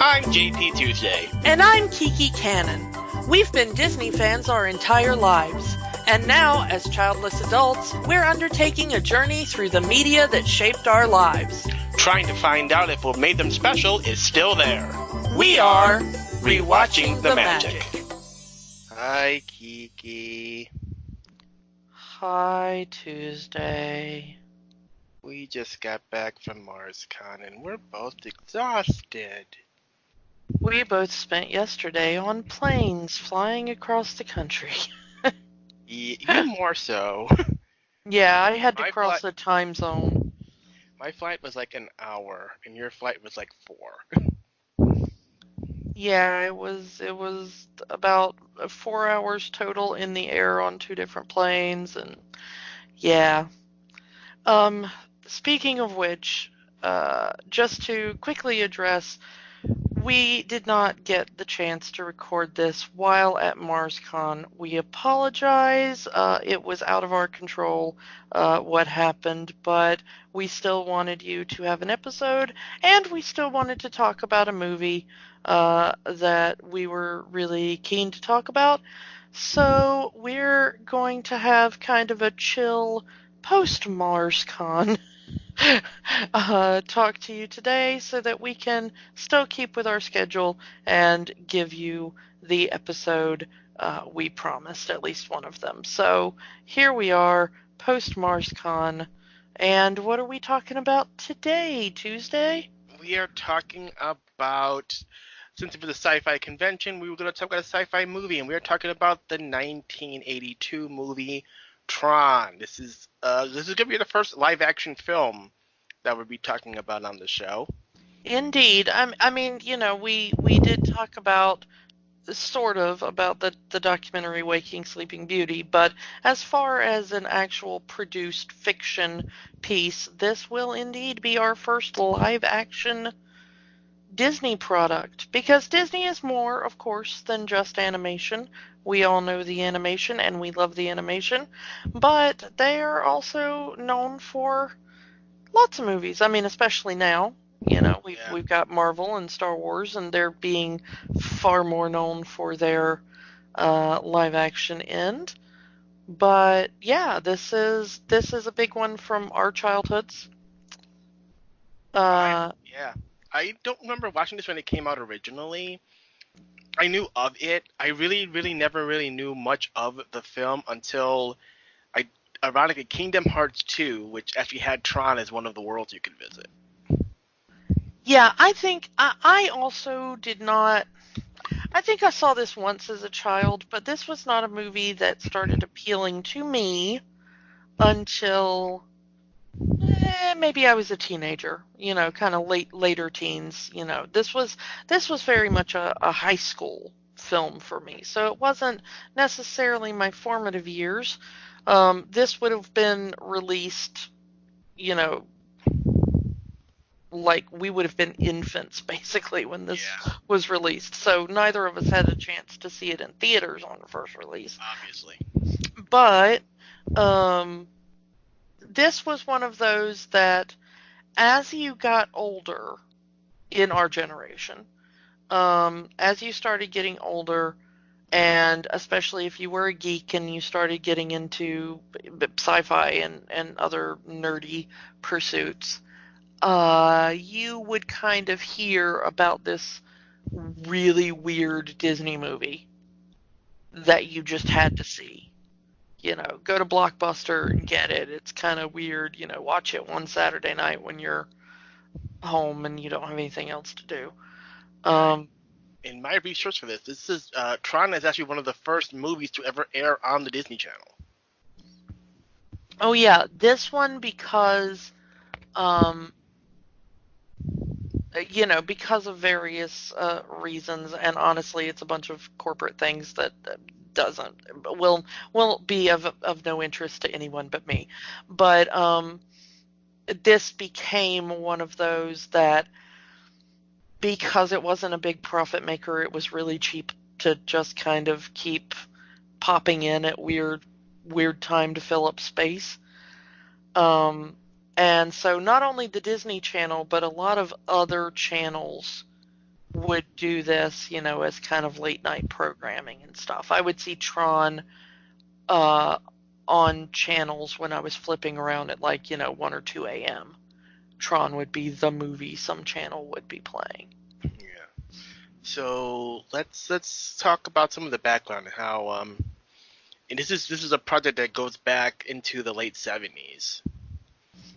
I'm JP Tuesday. And I'm Kiki Canon. We've been Disney fans our entire lives. And now, as childless adults, we're undertaking a journey through the media that shaped our lives. Trying to find out if what made them special is still there. We are Rewatching the Magic. Hi, Kiki. Hi, Tuesday. We just got back from MarsCon and we're both exhausted. We both spent yesterday on planes flying across the country. You more so. Yeah, I had to cross a time zone. My flight was like an hour, and your flight was like 4. Yeah, it was about 4 hours total in the air on 2 different planes, and yeah. Speaking of which, just to quickly address, we did not get the chance to record this while at MarsCon. We apologize. It was out of our control what happened, but we still wanted you to have an episode, and we still wanted to talk about a movie that we were really keen to talk about. So we're going to have kind of a chill post-MarsCon talk to you today so that we can still keep with our schedule and give you the episode we promised, at least one of them. So here we are, post-MarsCon, and what are we talking about today, Tuesday? We are talking about, since it was a sci-fi convention, we were going to talk about a sci-fi movie, and we are talking about the 1982 movie Tron. This is going to be the first live-action film that we'll be talking about on the show. Indeed. I mean, you know, we did talk about, sort of, about the documentary Waking Sleeping Beauty, but as far as an actual produced fiction piece, this will indeed be our first live-action Disney product, because Disney is more, of course, than just animation. We all know the animation, and we love the animation, but they are also known for lots of movies. I mean, especially now, you know, we've got Marvel and Star Wars, and they're being far more known for their live-action end. But yeah, this is a big one from our childhoods. I don't remember watching this when it came out originally. I knew of it. I really never really knew much of the film until ironically, Kingdom Hearts 2, which actually had Tron as one of the worlds you could visit. Yeah, I think I also did not. I think I saw this once as a child, but this was not a movie that started appealing to me until maybe I was a teenager, you know, kind of later teens. You know, this was very much a high school film for me, so it wasn't necessarily my formative years. This would have been released, you know, like we would have been infants basically when this was released. So neither of us had a chance to see it in theaters on the first release. Obviously. But this was one of those that as you got older in our generation, as you started getting older, and especially if you were a geek and you started getting into sci-fi and other nerdy pursuits, you would kind of hear about this really weird Disney movie that you just had to see. You know, go to Blockbuster and get it. It's kind of weird, you know, watch it one Saturday night when you're home and you don't have anything else to do. In my research for this is Tron is actually one of the first movies to ever air on the Disney Channel. Oh yeah, this one because, you know, because of various reasons, and honestly, it's a bunch of corporate things that will be of no interest to anyone but me. But this became one of those that, because it wasn't a big profit maker, it was really cheap to just kind of keep popping in at weird time to fill up space. And so not only the Disney Channel, but a lot of other channels would do this, as kind of late night programming and stuff. I would see Tron uh, on channels when I was flipping around at 1 or 2 a.m. Tron would be the movie some channel would be playing. Yeah. So let's talk about some of the background and how and this is a project that goes back into the late 70s.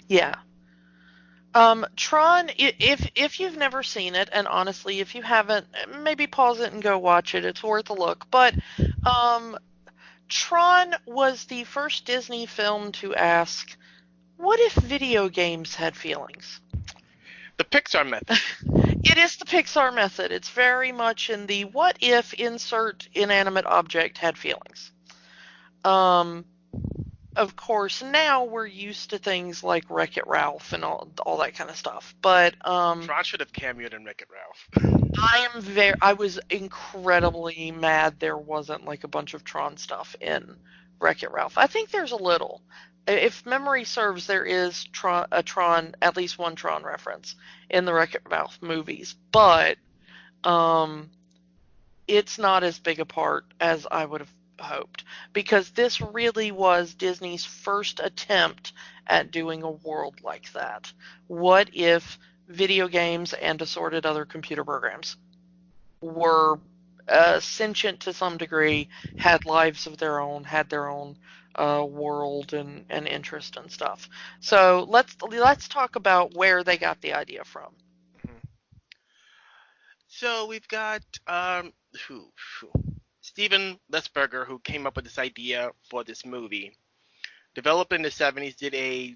Yeah. Tron, if you've never seen it, and honestly, if you haven't, maybe pause it and go watch it. It's worth a look. But Tron was the first Disney film to ask, what if video games had feelings? The Pixar method. It is the Pixar method. It's very much in the what if insert inanimate object had feelings. Of course, now we're used to things like Wreck-It Ralph and all that kind of stuff. But Tron should have cameoed in Wreck-It Ralph. I was incredibly mad there wasn't like a bunch of Tron stuff in Wreck-It Ralph. I think there's a little. If memory serves, there is at least one Tron reference in the Wreck-It Ralph movies, but it's not as big a part as I would have hoped, because this really was Disney's first attempt at doing a world like that. What if video games and assorted other computer programs were sentient to some degree, had lives of their own, had their own world and interest and stuff. So let's talk about where they got the idea from. Mm-hmm. So we've got Steven Lesberger, who came up with this idea for this movie. Developed in the 70s, did a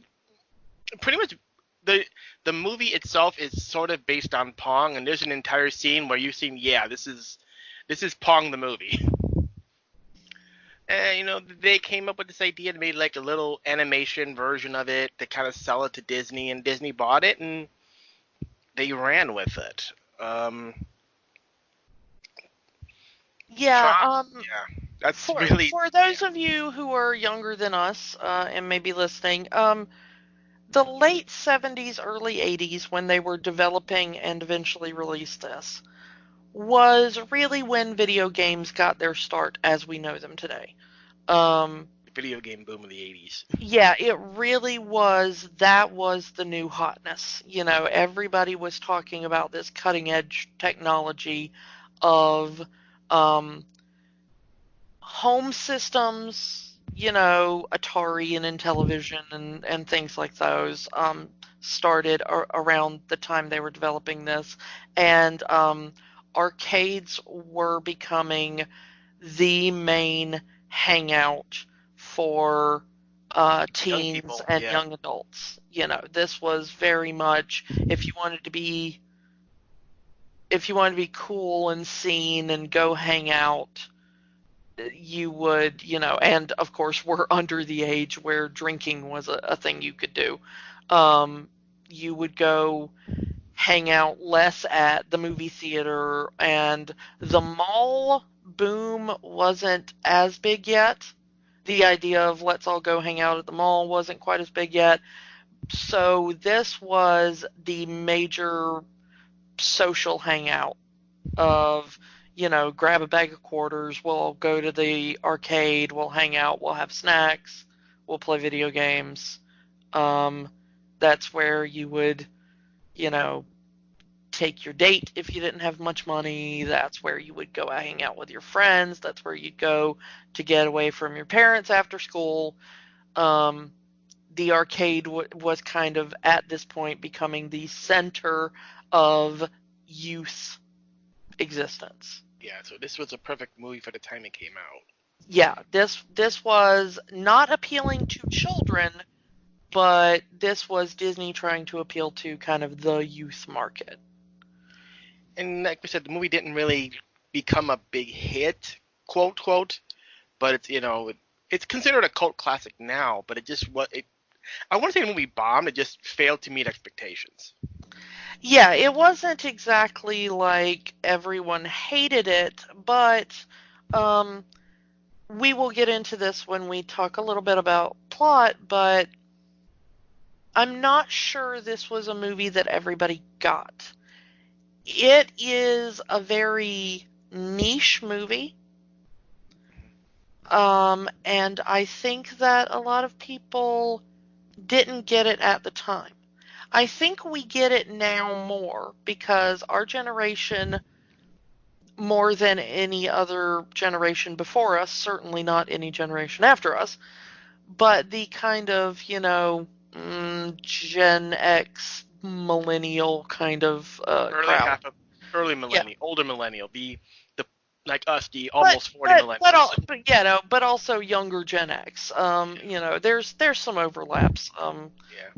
pretty much the movie itself is sort of based on Pong, and there's an entire scene where you've seen, this is Pong the movie. And they came up with this idea and made like a little animation version of it to kind of sell it to Disney, and Disney bought it and they ran with it. That's for those of you who are younger than us and maybe listening, the late 70s, early 80s, when they were developing and eventually released this, was really when video games got their start as we know them today. Video game boom of the 80s. Yeah, it really was. That was the new hotness. Everybody was talking about this cutting edge technology of home systems, Atari and Intellivision and things like those started around the time they were developing this. And arcades were becoming the main hangout for teens and young adults. This was very much, if you wanted to be cool and seen and go hang out, you would, and of course we're under the age where drinking was a thing you could do. You would go hang out less at the movie theater, and the mall boom wasn't as big yet. The idea of let's all go hang out at the mall wasn't quite as big yet. So this was the major social hangout of, grab a bag of quarters, we'll go to the arcade, we'll hang out, we'll have snacks, we'll play video games. That's where you would, take your date if you didn't have much money. That's where you would go hang out with your friends. That's where you'd go to get away from your parents after school. The arcade was kind of, at this point, becoming the center of youth existence. Yeah, so this was a perfect movie for the time it came out. Yeah, this was not appealing to children, but this was Disney trying to appeal to kind of the youth market. And like we said, the movie didn't really become a big hit, quote, quote, but it's, it's considered a cult classic now, but I want to say the movie bombed, it just failed to meet expectations. Yeah, it wasn't exactly like everyone hated it, but we will get into this when we talk a little bit about plot, but I'm not sure this was a movie that everybody got. It is a very niche movie. And I think that a lot of people didn't get it at the time. I think we get it now more because our generation, more than any other generation before us, certainly not any generation after us, but the kind of, Gen X millennial kind of Early crowd. half of early Yeah. millennial, older millennial, the like us, the But almost 40 millennials. but also younger Gen X. There's some overlaps. Yeah,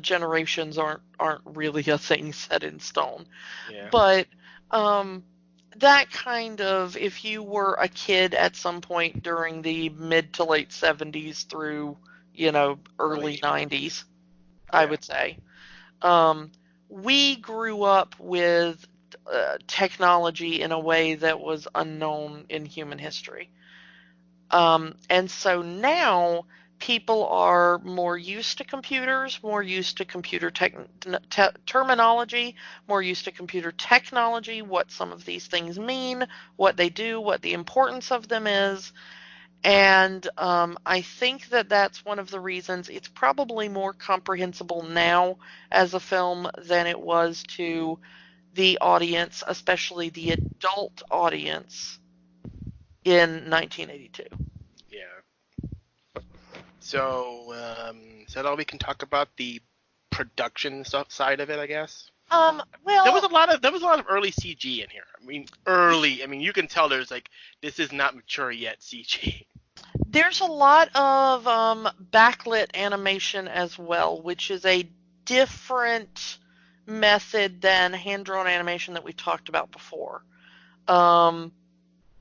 Generations aren't really a thing set in stone. yeah, But um, that kind of, if you were a kid at some point during the mid to late 70s through, early early 80s. 90s, I Yeah, would say, um, we grew up with technology in a way that was unknown in human history. And so now people are more used to computers, more used to computer terminology, more used to computer technology, what some of these things mean, what they do, what the importance of them is. And I think that that's one of the reasons it's probably more comprehensible now as a film than it was to the audience, especially the adult audience in 1982. yeah. So, is that all we can talk about the production stuff side of it? I guess Well, there was a lot of early CG in here. I mean, early. I mean, you can tell there's like this is not mature yet CG. there's a lot of backlit animation as well, which is a different method than hand-drawn animation that we talked about before. Um,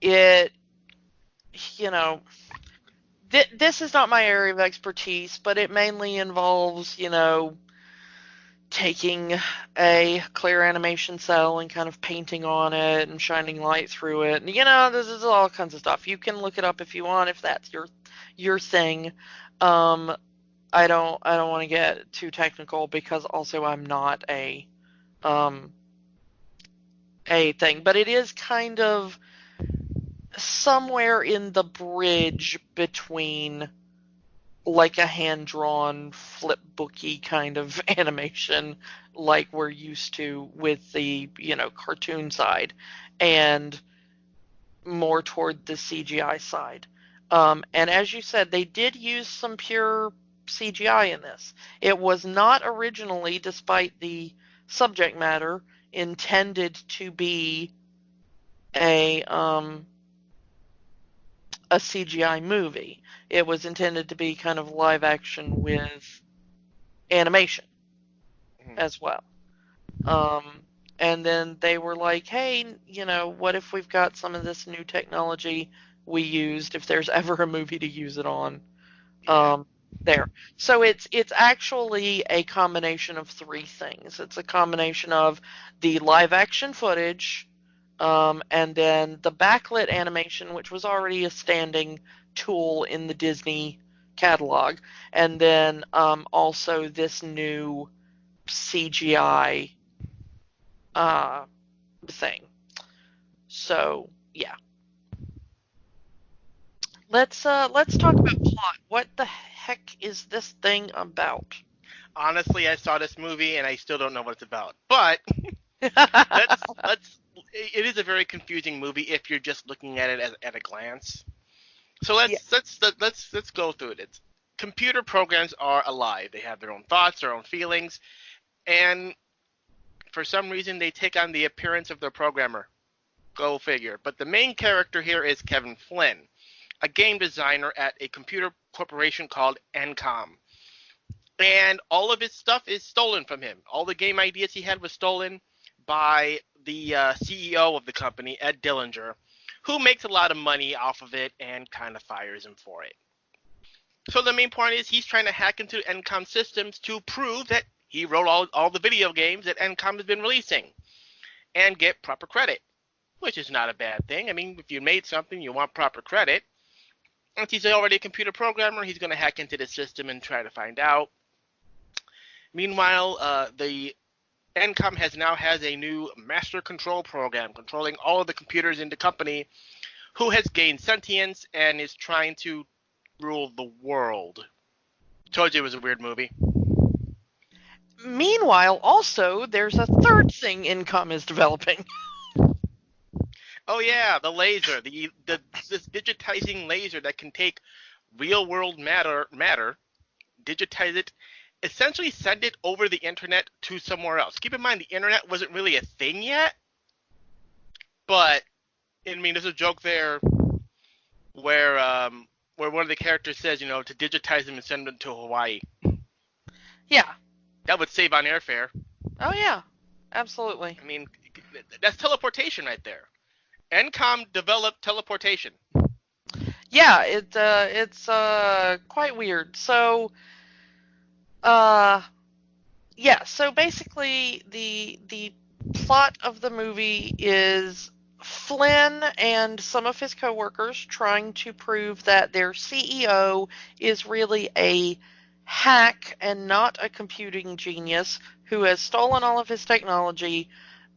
it, you know, this is not my area of expertise, but it mainly involves, taking a clear animation cell and kind of painting on it and shining light through it. And this is all kinds of stuff. You can look it up if you want, if that's your thing. Um, I don't want to get too technical because also I'm not um a thing, but it is kind of somewhere in the bridge between like a hand drawn flip booky kind of animation like we're used to with the cartoon side and more toward the CGI side. And as you said, they did use some pure CGI in this. It was not originally, despite the subject matter, intended to be a um, a CGI movie. It was intended to be kind of live action with animation as well. Um, and then they were like, hey, what if we've got some of this new technology we used if there's ever a movie to use it on? Yeah. Um, there. So it's actually a combination of three things. It's a combination of the live action footage, and then the backlit animation, which was already a standing tool in the Disney catalog, and then also this new CGI uh, thing. So yeah, let's talk about plot. What the heck is this thing about? Honestly, I saw this movie and I still don't know what it's about. But let's. It is a very confusing movie if you're just looking at it at a glance. So Yeah. let's go through it. Computer programs are alive. They have their own thoughts, their own feelings, and for some reason they take on the appearance of their programmer. Go figure. But the main character here is Kevin Flynn, a game designer at a computer corporation called Encom. And all of his stuff is stolen from him. All the game ideas he had was stolen by the CEO of the company, Ed Dillinger, who makes a lot of money off of it and kind of fires him for it. So the main point is he's trying to hack into Encom systems to prove that he wrote all the video games that Encom has been releasing and get proper credit, which is not a bad thing. I mean, if you made something, you want proper credit. Since he's already a computer programmer, he's going to hack into the system and try to find out. Meanwhile, the Encom has a new master control program controlling all of the computers in the company, who has gained sentience and is trying to rule the world. Told you it was a weird movie. Meanwhile, also, there's a third thing Income is developing. Oh yeah, the laser, the this digitizing laser that can take real world matter, digitize it, essentially send it over the internet to somewhere else. Keep in mind the internet wasn't really a thing yet, but I mean there's a joke there where where one of the characters says, to digitize them and send them to Hawaii. Yeah. That would save on airfare. Oh, yeah. Absolutely. I mean, that's teleportation right there. Encom developed teleportation. Yeah, it's quite weird. So, uh, yeah, so basically the plot of the movie is Flynn and some of his coworkers trying to prove that their CEO is really a hack and not a computing genius who has stolen all of his technology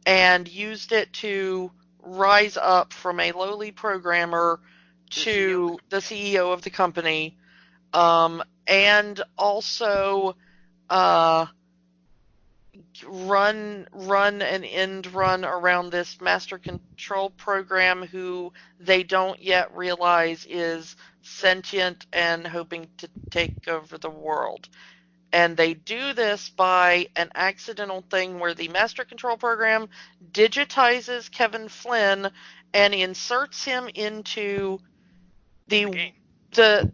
and used it to rise up from a lowly programmer to the CEO of the company, and also uh, run an end run around this master control program who they don't yet realize is sentient and hoping to take over the world. And they do this by an accidental thing where the master control program digitizes Kevin Flynn and inserts him into game. the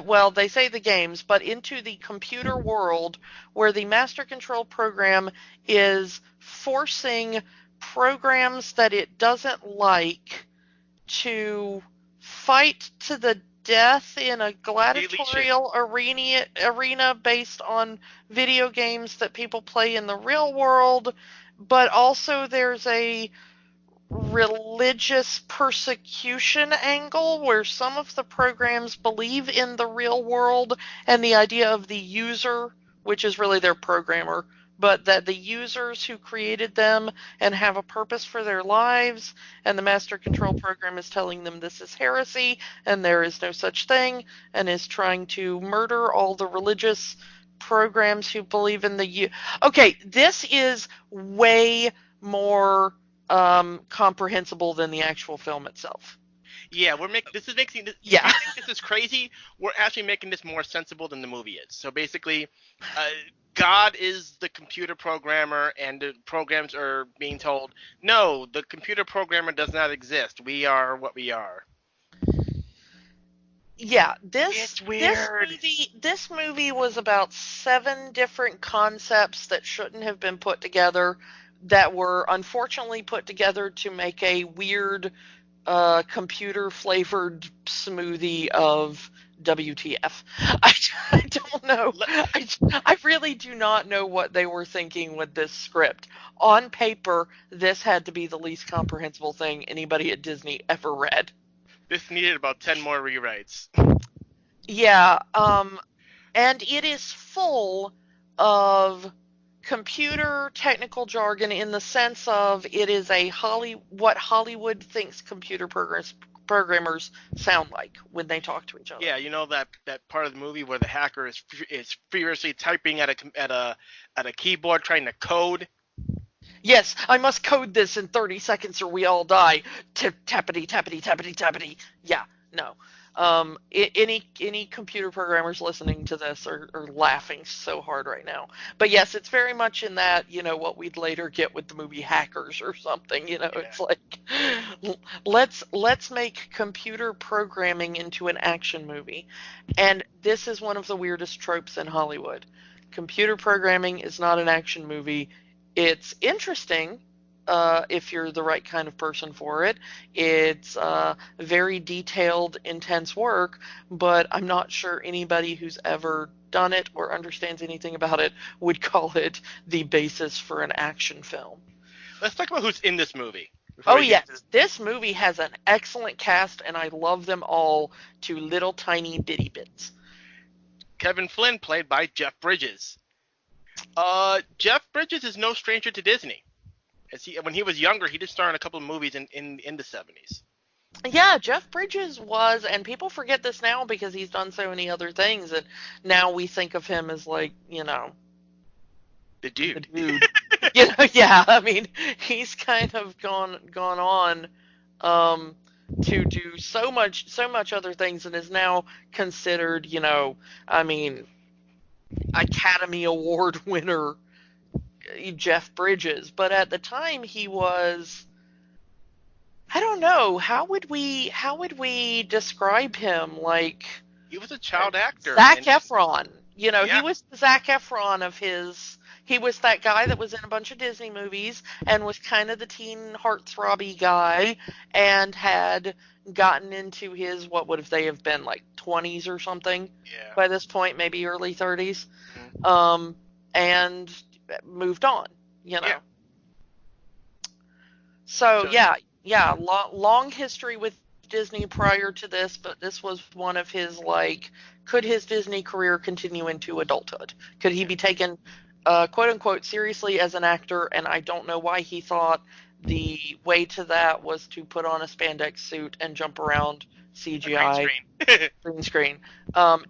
well, they say the games, but into the computer world where the master control program is forcing programs that it doesn't like to fight to the death in a gladiatorial arena based on video games that people play in the real world, but also there's a religious persecution angle where some of the programs believe in the real world and the idea of the user, which is really their programmer, but that the users who created them and have a purpose for their lives, and the master control program is telling them this is heresy and there is no such thing, and is trying to murder all the religious programs who believe in the okay, this is way more comprehensible than the actual film itself. Yeah, this is making this. If Yeah. you think this is crazy, we're actually making this more sensible than the movie is. So basically, uh, God is the computer programmer, and the programs are being told, no, the computer programmer does not exist. We are what we are. Yeah, It's weird. this movie was about 7 different concepts that shouldn't have been put together, that were unfortunately put together to make a weird computer flavored smoothie of WTF. I don't know. I really do not know what they were thinking with this script. On paper, this had to be the least comprehensible thing anybody at Disney ever read. This needed about 10 more rewrites. Yeah, and it is full of computer technical jargon in the sense of it is what Hollywood thinks computer programmers sound like when they talk to each other. Yeah, you know that part of the movie where the hacker is furiously typing at a keyboard trying to code. Yes, I must code this in 30 seconds or we all die. Tappity, tappity, tappity, tappity. Yeah, no. Any computer programmers listening to this are laughing so hard right now. But yes, it's very much in that, what we'd later get with the movie Hackers or something. Yeah. It's like, let's make computer programming into an action movie. And this is one of the weirdest tropes in Hollywood. Computer programming is not an action movie. It's interesting if you're the right kind of person for it. It's very detailed, intense work, but I'm not sure anybody who's ever done it or understands anything about it would call it the basis for an action film. Let's talk about who's in this movie. Oh, yes. This movie has an excellent cast, and I love them all to little tiny bitty bits. Kevin Flynn, played by Jeff Bridges. Jeff Bridges is no stranger to Disney. When he was younger, he did star in a couple of movies in the 70s. Yeah, Jeff Bridges was, and people forget this now because he's done so many other things, and now we think of him as like, The the dude. dude. Yeah, I mean, he's kind of gone on to do so much other things, and is now considered, I mean, Academy Award winner Jeff Bridges. But at the time, he was, I don't know, how would we describe him? Like He was a child actor, Zac and Efron. He yeah, was the Zac Efron of his. He was that guy that was in a bunch of Disney movies and was kind of the teen heartthrobby guy, and had gotten into his, what would they have been, like 20s or something yeah. by this point, maybe early 30s, Mhm. and moved on. You Yeah. know. So So yeah, yeah, long history with Disney prior to this, but this was one of his, like, could his Disney career continue into adulthood? Could he yeah, be taken, quote unquote, seriously as an actor? And I don't know why he thought the way to that was to put on a spandex suit and jump around a green CGI screen. green screen.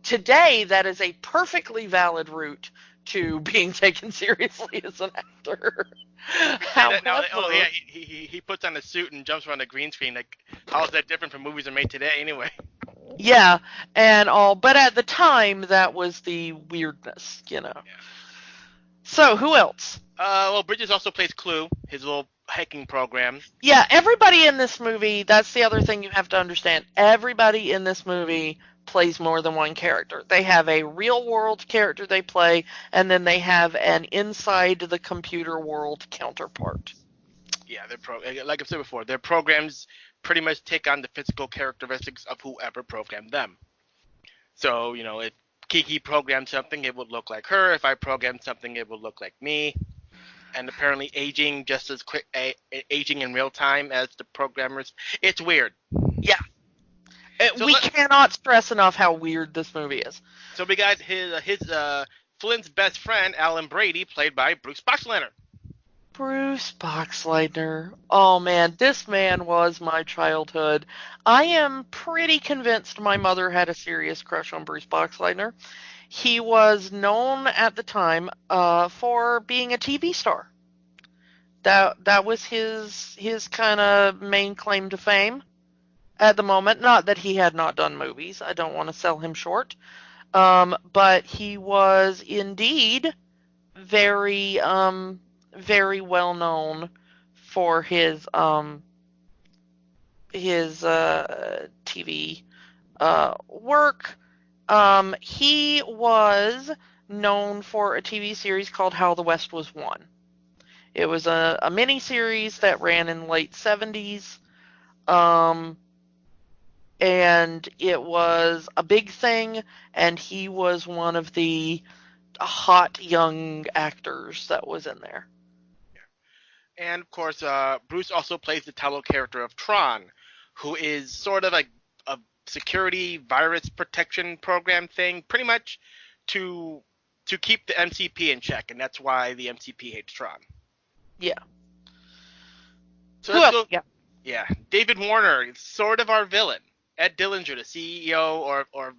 Today, that is a perfectly valid route to being taken seriously as an actor. Say that now. Oh yeah, However, he puts on a suit and jumps around a green screen. Like, how is that different from movies that are made today? Anyway. yeah, and all, but at the time, that was the weirdness. Yeah. So, who else? Well, Bridges also plays Clue, his little hiking program. Yeah, everybody in this movie, that's the other thing you have to understand. Everybody in this movie plays more than one character. They have a real world character they play, and then they have an inside the computer world counterpart. Yeah, like I said before, their programs pretty much take on the physical characteristics of whoever programmed them. So, if Kiki programmed something, it would look like her. If I programmed something, it would look like me. And apparently aging just as quick, aging in real time as the programmers. It's weird. Yeah, So we let cannot stress enough how weird this movie is. so we got Flynn's best friend, Alan Brady, played by Bruce Boxleitner. Bruce Boxleitner. Oh man, this man was my childhood. I am pretty convinced my mother had a serious crush on Bruce Boxleitner. He was known at the time for being a TV star. That was his kind of main claim to fame at the moment. Not that he had not done movies. I don't want to sell him short. But he was indeed very very well known for his TV work. He was known for a TV series called How the West Was Won. It was a mini series that ran in the late 70s. Um, and it was a big thing, and he was one of the hot young actors that was in there. And of course, Bruce also plays the title character of Tron, who is sort of like a security virus protection program thing, pretty much to keep the MCP in check, and that's why the MCP hates Tron. Yeah. So Who let's else? go. Yeah. Yeah, David Warner is sort of our villain. Ed Dillinger, the CEO or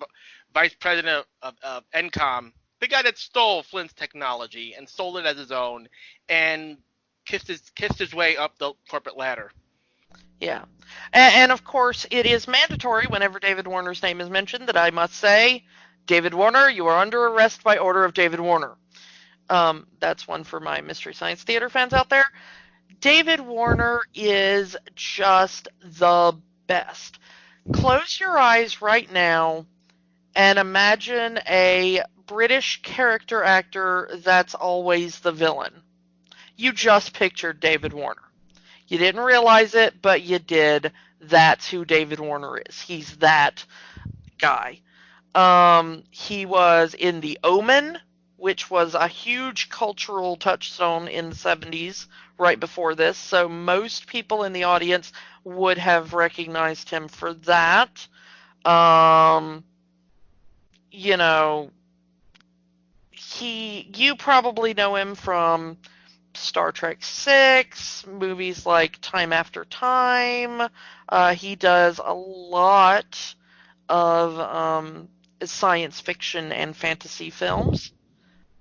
vice president of Encom, the guy that stole Flynn's technology and sold it as his own, and kissed his way up the corporate ladder. Yeah. And of course, it is mandatory whenever David Warner's name is mentioned that I must say, David Warner, you are under arrest by order of David Warner. That's one for my Mystery Science Theater fans out there. David Warner is just the best. Close your eyes right now and imagine a British character actor that's always the villain. You just pictured David Warner. You didn't realize it, but you did. That's who David Warner is. He's that guy. He was in The Omen, which was a huge cultural touchstone in the 70s, right before this. So most people in the audience would have recognized him for that. You know, you probably know him from Star Trek Six, movies like Time After Time. He does a lot of science fiction and fantasy films.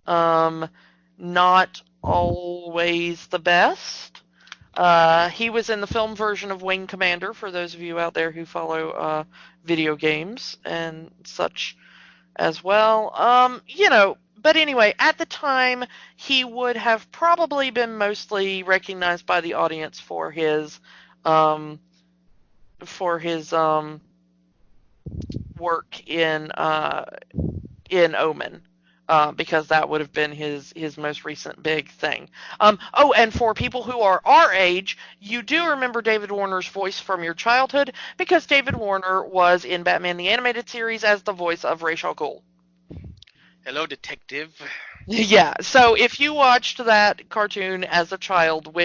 Um, not always the best. He was in the film version of Wing Commander, for those of you out there who follow video games and such as well. But anyway, at the time, he would have probably been mostly recognized by the audience um, for his work in Omen. Because that would have been his most recent big thing. And for people who are our age, you do remember David Warner's voice from your childhood because David Warner was in Batman the Animated Series as the voice of Ra's al Ghul. Hello, detective. Yeah, so if you watched that cartoon as a child,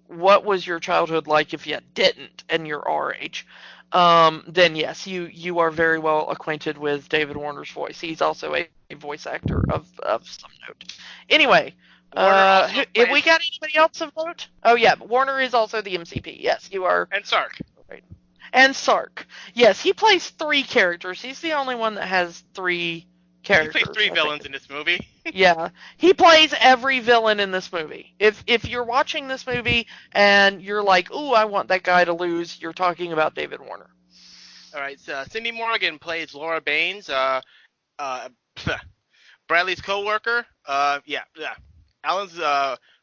what was your childhood like if you didn't and you're our age? Then yes, you are very well acquainted with David Warner's voice. He's also a voice actor of some note. Anyway, Warner also if plays we got anybody else of note? Oh yeah, Warner is also the MCP. Yes, you are and Sark. right. And Sark. Yes, he plays 3 characters. He's the only one that has 3 He characters. plays 3 villains in this movie. Yeah, he plays every villain in this movie. If you're watching this movie and you're like, "Ooh, I want that guy to lose," you're talking about David Warner. All right, so Cindy Morgan plays Laura Baines, Bradley's co-worker. Alan's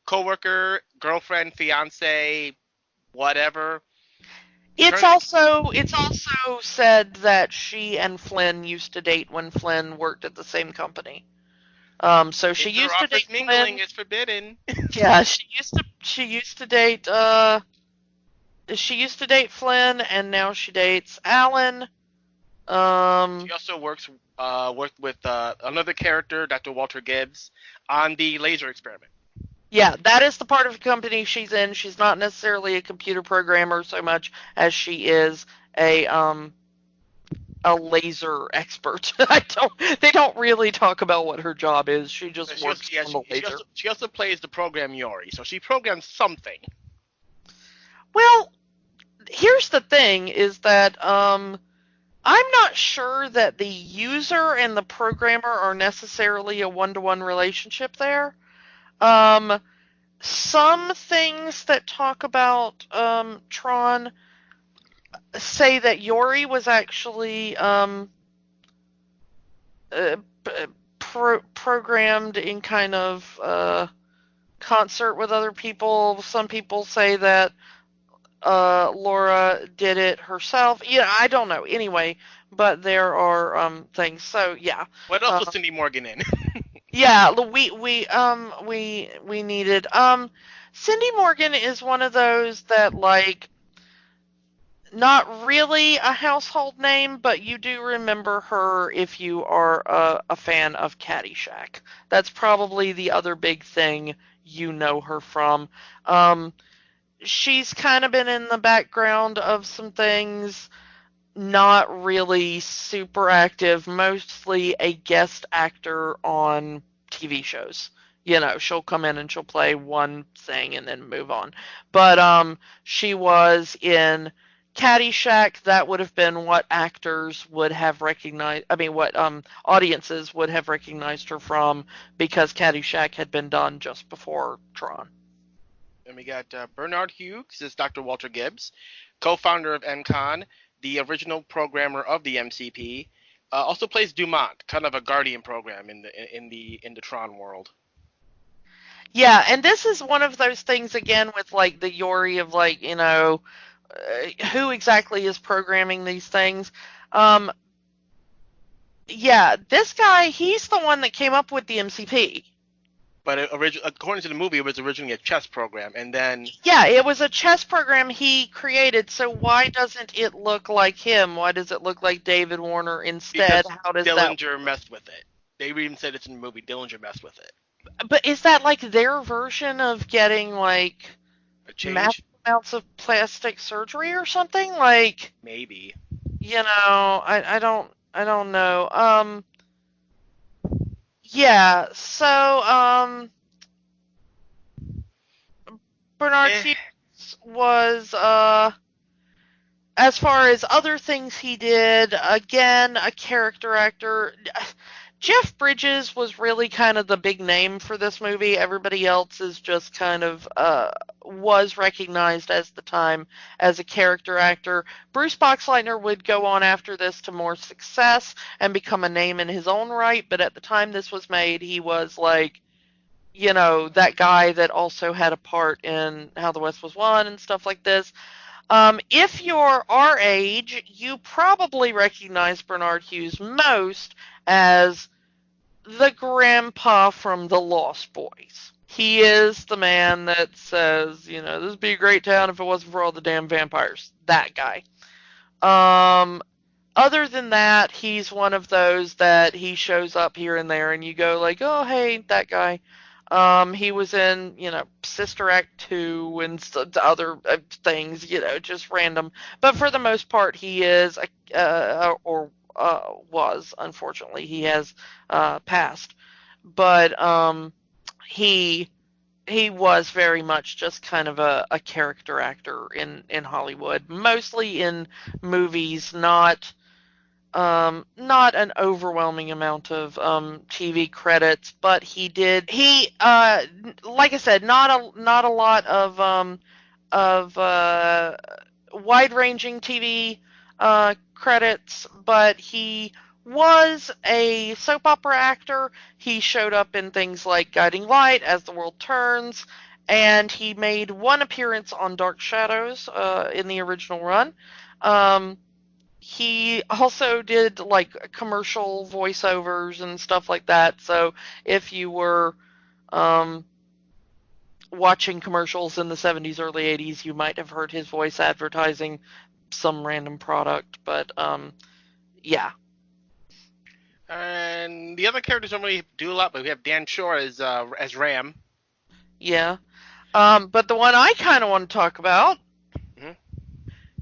co-worker, girlfriend, fiance, whatever. It's also said that she and Flynn used to date when Flynn worked at the same company. So she used to date mingling Flynn. is forbidden. Yeah, she used to date Flynn, and now she dates Alan. She also worked with another character, Dr. Walter Gibbs, on the laser experiment. Yeah, that is the part of the company she's in. She's not necessarily a computer programmer so much as she is a laser expert. They don't really talk about what her job is. She just works on the laser. She also plays the program Yori, so she programs something. Well, here's the thing: is that I'm not sure that the user and the programmer are necessarily a one-to-one relationship there. Some things that talk about Tron say that Yori was actually programmed in kind of concert with other people. Some people say that Laura did it herself. Yeah, I don't know. Anyway, but there are things. So yeah. What else was Cindy Morgan in? Yeah, we needed. Cindy Morgan is one of those that, like, not really a household name, but you do remember her if you are a fan of Caddyshack. That's probably the other big thing you know her from. She's kind of been in the background of some things, not really super active, mostly a guest actor on TV shows. You know, she'll come in and she'll play one thing and then move on. But she was in Caddyshack. That would have been what actors would have recognized. I mean, what audiences would have recognized her from, because Caddyshack had been done just before Tron. And we got Bernard Hughes as Dr. Walter Gibbs, co-founder of NCON, the original programmer of the MCP. Also plays Dumont, kind of a Guardian program in the Tron world. Yeah, and this is one of those things again with, like, the Yori of, like, you know, who exactly is programming these things. Yeah, this guy, he's the one that came up with the MCP. But according to the movie, it was originally a chess program, and then... Yeah, it was a chess program he created, so why doesn't it look like him? Why does it look like David Warner instead? Because How does Dillinger messed with it. They even said it's in the movie, Dillinger messed with it. But is that, like, their version of getting, like, massive amounts of plastic surgery or something? Like... Maybe. You know, I don't know. Yeah, so Bernard Eh, Hughes was as far as other things he did, again, a character actor. Jeff Bridges was really kind of the big name for this movie. Everybody else is just kind of was recognized as the time as a character actor. Bruce Boxleitner would go on after this to more success and become a name in his own right, but at the time this was made, he was like, you know, that guy that also had a part in How the West Was Won and stuff like this. If you're our age, you probably recognize Bernard Hughes most as the grandpa from The Lost Boys. He is the man that says, you know, this would be a great town if it wasn't for all the damn vampires. That guy. Um, Other than that, he's one of those that he shows up here and there, and you go like, oh, hey, that guy. He was in, you know, Sister Act 2 and other things, you know, just random. But for the most part, he is, was, unfortunately, he has passed. But he he was very much just kind of a character actor in Hollywood, mostly in movies, not an overwhelming amount of TV credits, but like I said, not a lot of wide-ranging TV credits, but he was a soap opera actor. He showed up in things like Guiding Light, As the World Turns, and he made one appearance on Dark Shadows in the original run. He also did like commercial voiceovers and stuff like that. So if you were um, watching commercials in the 70s, early 80s, you might have heard his voice advertising some random product. But yeah. and the other characters don't really do a lot, but we have Dan Shore as Ram. Yeah. But the one I kind of want to talk about, Mhm.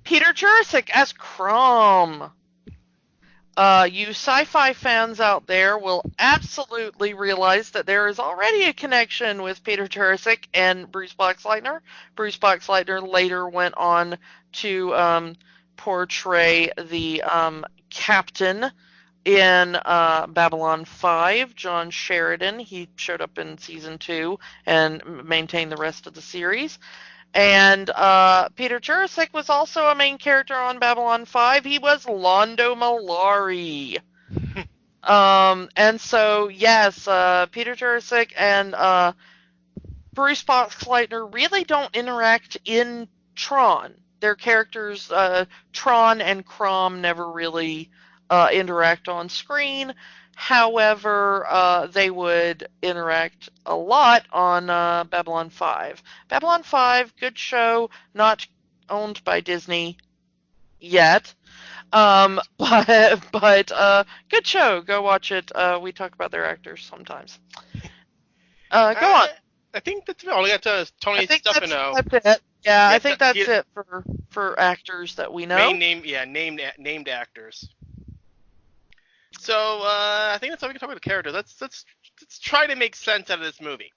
Peter Jurasik as Crom. You sci-fi fans out there will absolutely realize that there is already a connection with Peter Jurasik and Bruce Boxleitner. Bruce Boxleitner later went on to portray the captain in Babylon 5, John Sheridan. He showed up in season 2 and maintained the rest of the series. And Peter Jurasik was also a main character on Babylon 5. He was Londo Mollari. And so, yes, Peter Jurasik and Bruce Boxleitner really don't interact in Tron. Their characters, Tron and Crom, never really interact on screen. However, they would interact a lot on Babylon 5. Babylon 5, good show, not owned by Disney yet. But good show. Go watch it. We talk about their actors sometimes. Go on. I think that's all. We got I Tony think Stefano. that's it. Yeah, I Yeah, think that's it for actors that we know. main name, yeah, named actors. So I think that's all we can talk about the characters. Let's try to make sense out of this movie.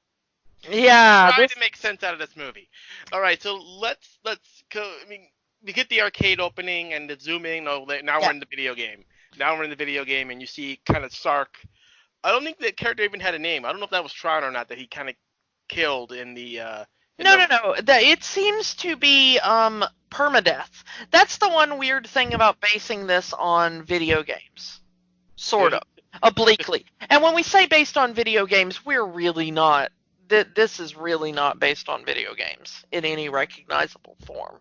Yeah, Try this to make sense out of this movie. All right, so let's go. I mean, we get the arcade opening and the zoom in. Oh, now we're in the video game. Now we're in the video game, and you see kind of Sark. I don't think the character even had a name. I don't know if that was Tron or not that he kind of killed in the. no. It seems to be permadeath. That's the one weird thing about basing this on video games. Sort of. Obliquely. And when we say based on video games, we're really not. This is really not based on video games in any recognizable form.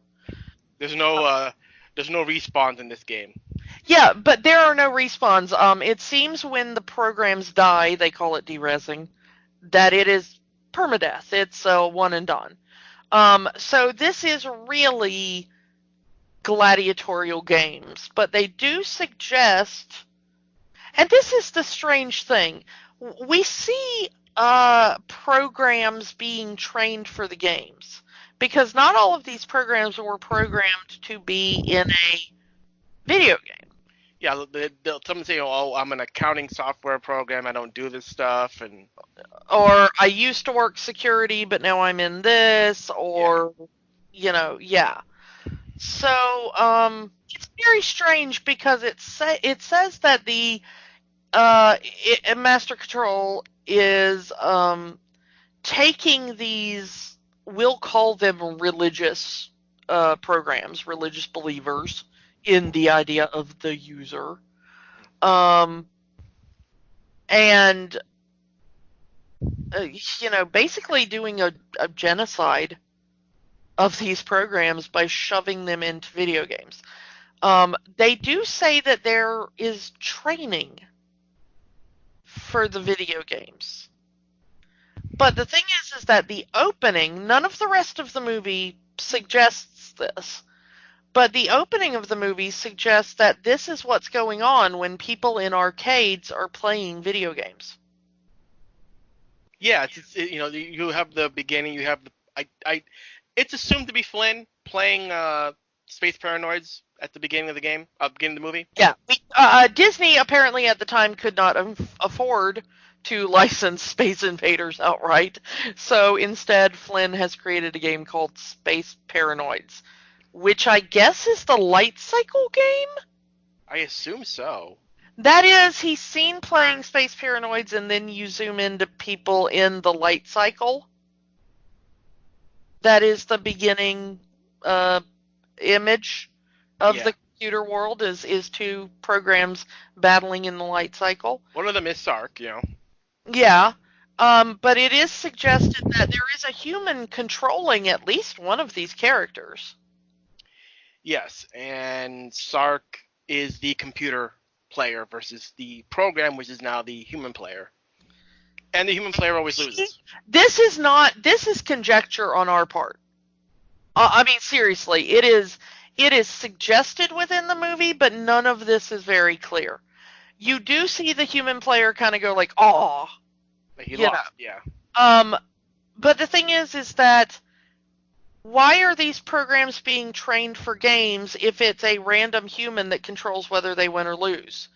There's no respawns in this game. Yeah, but there are no respawns. It seems when the programs die, they call it derezzing, that it is permadeath. It's one and done. So this is really gladiatorial games, but they do suggest, and this is the strange thing, we see programs being trained for the games, because not all of these programs were programmed to be in a video game. Yeah, they'll someone say, "Oh, I'm an accounting software program. I don't do this stuff," and Or I used to work security, but now I'm in this, yeah, or, yeah. So, it's very strange because it says that the Master Control is taking these, we'll call them religious programs, religious believers in the idea of the user, um, and basically doing a genocide of these programs by shoving them into video games. They do say that there is training for the video games. But the thing is that the opening, none of the rest of the movie suggests this. But the opening of the movie suggests that this is what's going on when people in arcades are playing video games. yeah. You have the beginning. You have it's assumed to be Flynn playing Space Paranoids at the beginning of the game, beginning of the movie. Yeah, Disney apparently at the time could not afford to license Space Invaders outright, so instead Flynn has created a game called Space Paranoids, which I guess is the light cycle game? I assume so. That is, he's seen playing Space Paranoids and then you zoom into people in the light cycle. That is the beginning image of the computer world is two programs battling in the light cycle. One of them is Sark, Yeah. But it is suggested that there is a human controlling at least one of these characters. Yes, and Sark is the computer player versus the program, which is now the human player. And the human player always loses. This is conjecture on our part. I mean, seriously, it is suggested within the movie, but none of this is very clear. You do see the human player kind of go like, "Aw," He lost, But the thing is that why are these programs being trained for games if it's a random human that controls whether they win or lose?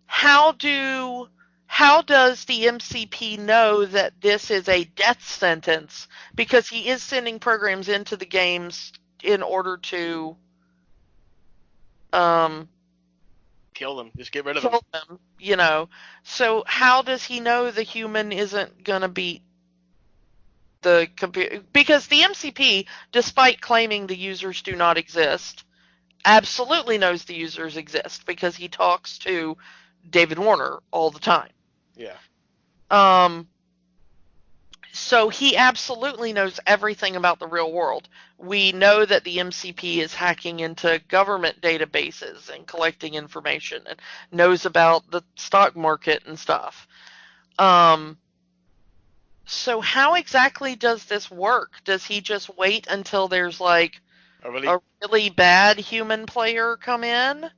How does the MCP know that this is a death sentence? Because he is sending programs into the games in order to kill them. Just get rid of them. So how does he know the human isn't going to beat the computer? Because the MCP, despite claiming the users do not exist, absolutely knows the users exist because he talks to David Warner all the time. Yeah. So he absolutely knows everything about the real world. We know that the MCP is hacking into government databases and collecting information and knows about the stock market and stuff. So how exactly does this work? Does he just wait until there's like a really bad human player come in?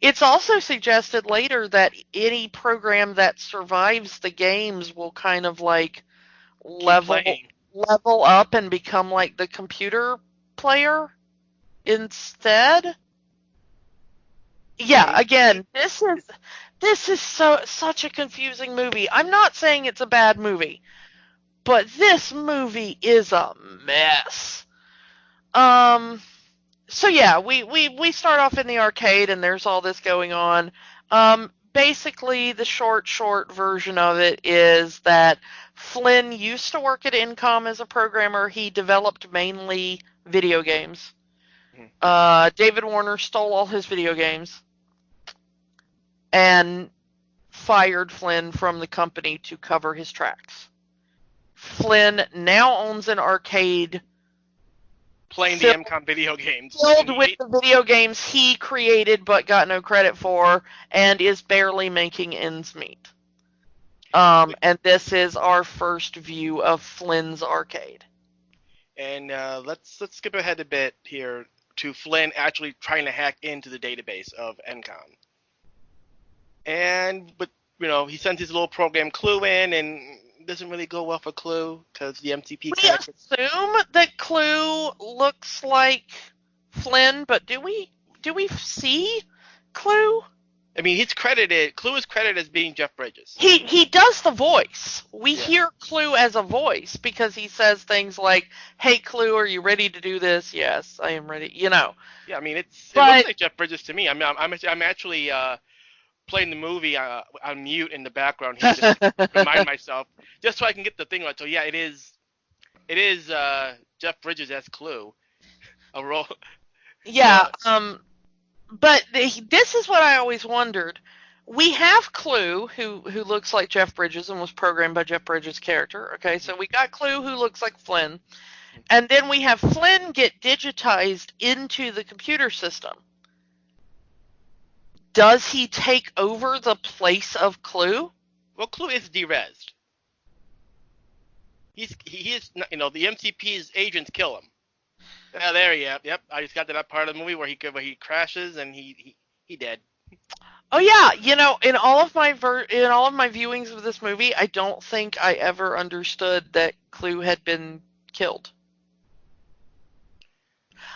It's also suggested later that any program that survives the games will kind of like level up and become like the computer player instead. Yeah, again, this is such a confusing movie. I'm not saying it's a bad movie, but this movie is a mess. So yeah, we start off in the arcade and there's all this going on. Basically, the short version of it is that Flynn used to work at Incom as a programmer. He developed mainly video games. David Warner stole all his video games and fired Flynn from the company to cover his tracks. Flynn now owns an arcade playing the MCOM video games. Filled with the video games he created but got no credit for and is barely making ends meet. And this is our first view of Flynn's arcade. And let's skip ahead a bit here to Flynn actually trying to hack into the database of NCOM. But he sends his little program Clue in, and it doesn't really go well for Clue because the MCP. We assume that Clue looks like Flynn, but do we see Clue? I mean, Clue is credited as being Jeff Bridges. He does the voice. We Yeah. hear Clue as a voice because he says things like, "Hey Clue, are you ready to do this?" "Yes, I am ready." Yeah, I mean, it looks But like Jeff Bridges to me. I mean, I'm actually playing the movie on mute in the background here just to remind myself, just so I can get the thing right. So yeah, it is Jeff Bridges as Clue. A role. yeah, The but this is what I always wondered. We have Clue, who looks like Jeff Bridges and was programmed by Jeff Bridges' character. Okay, so we got Clue, who looks like Flynn, and then we have Flynn get digitized into the computer system. Does he take over the place of Clue? well, Clue is derezzed. He is the MCP's agents kill him. There, yep. I just got to that part of the movie where he crashes and he dead. Oh yeah, in all of my viewings of this movie, I don't think I ever understood that Clue had been killed.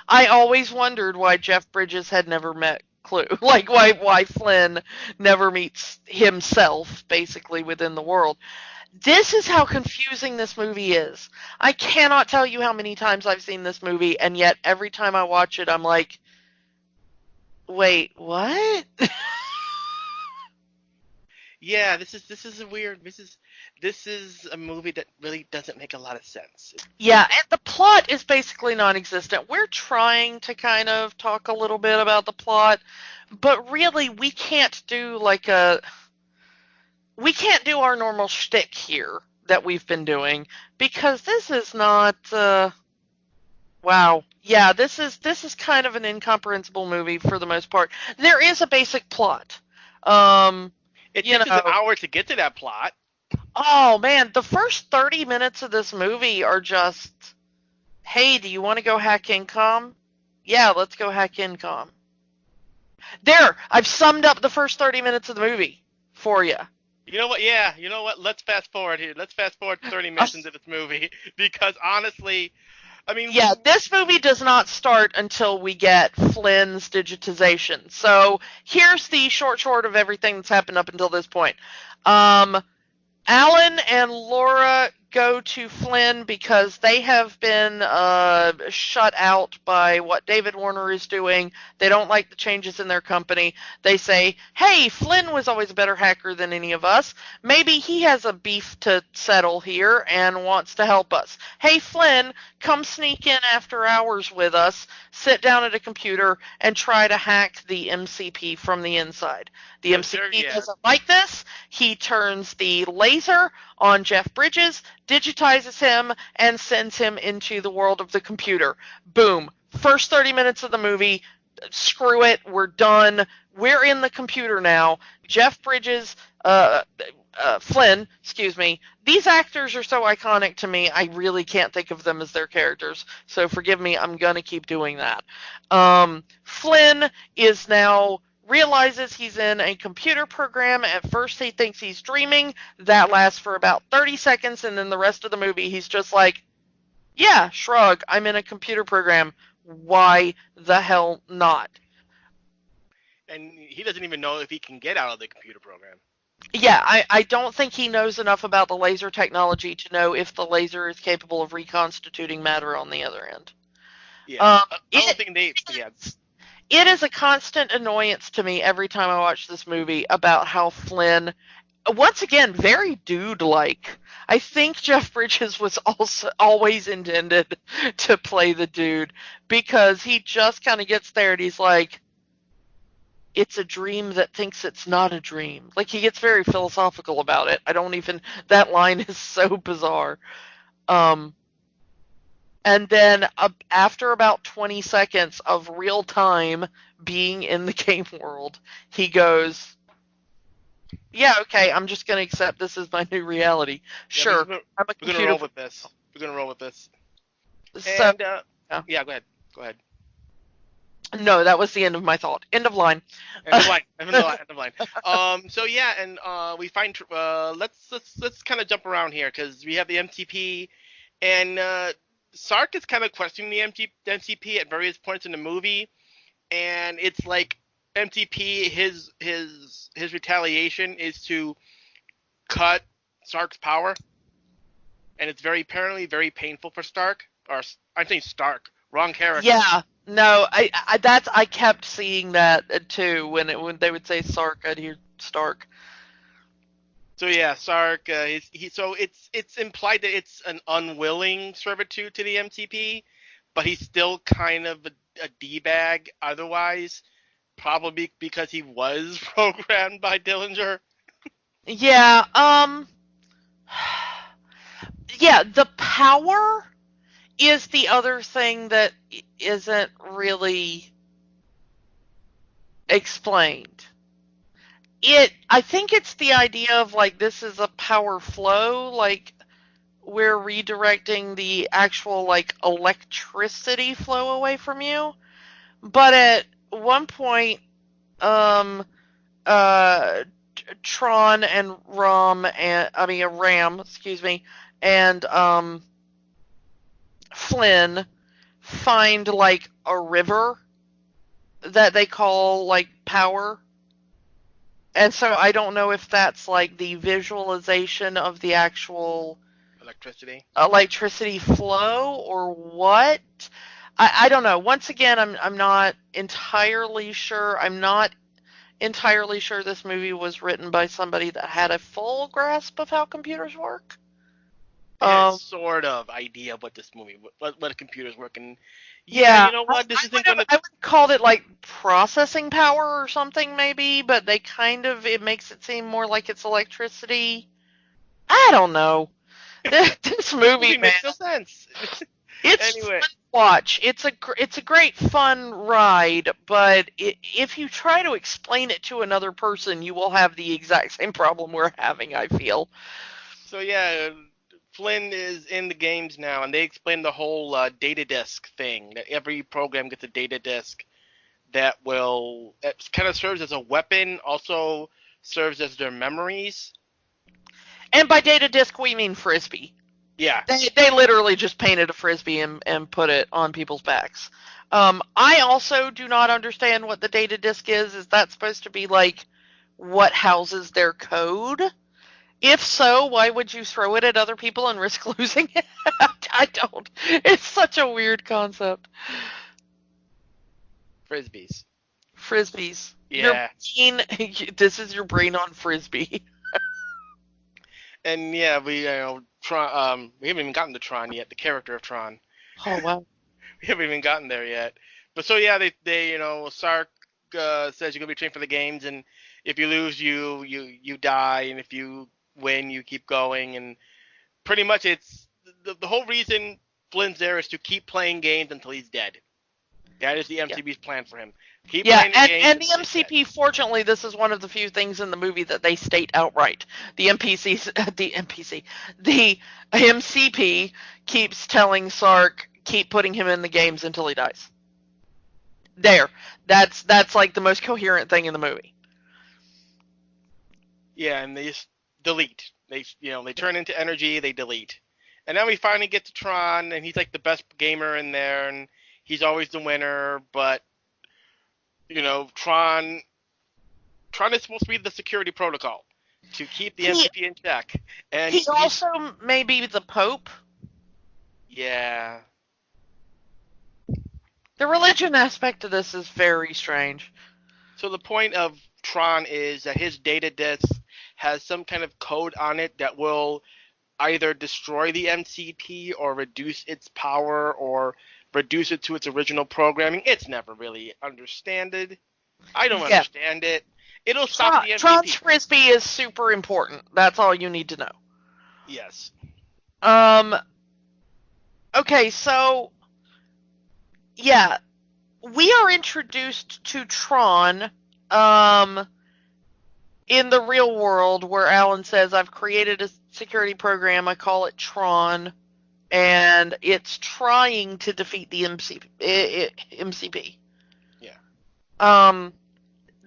I always wondered why Jeff Bridges had never met Clue, like why Flynn never meets himself, basically within the world. This is how confusing this movie is. I cannot tell you how many times I've seen this movie, and yet every time I watch it, I'm like, wait, what? Yeah, this is a weird. This is a movie that really doesn't make a lot of sense. Yeah, and the plot is basically non-existent. We're trying to kind of talk a little bit about the plot, but really we can't do our normal shtick here that we've been doing because this is not wow. Yeah, this is kind of an incomprehensible movie for the most part. There is a basic plot. It takes us an hour to get to that plot. Oh man, the first 30 minutes of this movie are just, hey, do you want to go hack Incom? Yeah, let's go hack Incom. There, I've summed up the first 30 minutes of the movie for you. You know what? Yeah, you know what? Let's fast forward here. Let's fast forward 30 minutes into this movie because honestly, I mean, yeah, this movie does not start until we get Flynn's digitization. So here's the short of everything that's happened up until this point. Alan and Laura go to Flynn because they have been shut out by what David Warner is doing. They don't like the changes in their company. They say, hey, Flynn was always a better hacker than any of us. Maybe he has a beef to settle here and wants to help us. Hey, Flynn, come sneak in after hours with us, sit down at a computer, and try to hack the MCP from the inside. The MCP doesn't like this. He turns the laser on Jeff Bridges, digitizes him, and sends him into the world of the computer. Boom. First 30 minutes of the movie, screw it, we're done. We're in the computer now. Jeff Bridges, Flynn, excuse me. These actors are so iconic to me, I really can't think of them as their characters. So forgive me, I'm going to keep doing that. Flynn is now realizes he's in a computer program. At first he thinks he's dreaming. That lasts for about 30 seconds, and then the rest of the movie he's just like, yeah, shrug, I'm in a computer program. Why the hell not? And he doesn't even know if he can get out of the computer program. Yeah, I don't think he knows enough about the laser technology to know if the laser is capable of reconstituting matter on the other end. Yeah, I don't think they... Yeah. It is a constant annoyance to me every time I watch this movie about how Flynn, once again, very dude-like. I think Jeff Bridges was also always intended to play the dude because he just kind of gets there and he's like, it's a dream that thinks it's not a dream. Like, he gets very philosophical about it. That line is so bizarre. And then after about 20 seconds of real time being in the game world, he goes, yeah, okay, I'm just going to accept this as my new reality. Sure, I'm a computer. We're going to roll with this. We're going to roll with this. So, and, yeah, go ahead. No, that was the end of my thought. End of line. End of line. So yeah, and we find let's kind of jump around here because we have the MCP, and Sark is kind of questioning the MCP at various points in the movie, and it's like MTP, his retaliation is to cut Stark's power, and it's apparently very painful for Stark. Or I'm saying Stark, wrong character. Yeah, no, I kept seeing that too when they would say Sark, I'd hear Stark. So yeah, Stark. So it's implied that it's an unwilling servitude to the MTP, but he's still kind of a d-bag otherwise, probably because he was programmed by Dillinger. Yeah, yeah, the power is the other thing that isn't really explained. I think it's the idea of like this is a power flow, like we're redirecting the actual like electricity flow away from you. But at one point, um, uh, Tron and Ram, excuse me, and Flynn find like a river that they call like power. And so I don't know if that's like the visualization of the actual Electricity flow or what. I don't know. Once again, I'm not entirely sure. I'm not entirely sure this movie was written by somebody that had a full grasp of how computers work. Yeah, sort of idea of what this movie, what computers work, and Yeah, you know what, this isn't gonna. I would have called it like processing power or something maybe, but they kind of it makes it seem more like it's electricity. I don't know. This movie, man, makes no sense. it's Anyway, fun to watch. It's a great fun ride, but if you try to explain it to another person, you will have the exact same problem we're having, I feel. so yeah, Flynn is in the games now, and they explain the whole data disk thing. That every program gets a data disk that kind of serves as a weapon, also serves as their memories. And by data disk, we mean frisbee. Yeah. They literally just painted a frisbee and put it on people's backs. I also do not understand what the data disk is. Is that supposed to be like what houses their code? If so, why would you throw it at other people and risk losing it? I don't. It's such a weird concept. Frisbees. Frisbees. Yeah. Your brain, this is your brain on frisbee. And yeah, Tron. We haven't even gotten to Tron yet. The character of Tron. Oh wow. We haven't even gotten there yet. But so yeah, they Sark says you're gonna be trained for the games, and if you lose, you die, and if you win, you keep going, and pretty much it's the whole reason Flynn's there is to keep playing games until he's dead. That is the MCP's plan for him. Keep playing the games. And the MCP, fortunately, this is one of the few things in the movie that they state outright. The MCP keeps telling Sark, keep putting him in the games until he dies. There. That's like the most coherent thing in the movie. Yeah, and they just delete. They turn into energy, they delete. And then we finally get to Tron, and he's like the best gamer in there, and he's always the winner, but Tron is supposed to be the security protocol to keep the MCP in check. And he also may be the Pope. Yeah. The religion aspect of this is very strange. So the point of Tron is that his data disk has some kind of code on it that will either destroy the MCP or reduce its power or reduce it to its original programming. It's never really understood. I don't understand it. It'll stop the MCP. Tron's frisbee is super important. That's all you need to know. Yes. Okay, so yeah, we are introduced to Tron in the real world where Alan says, I've created a security program, I call it Tron, and it's trying to defeat the MCP. Yeah.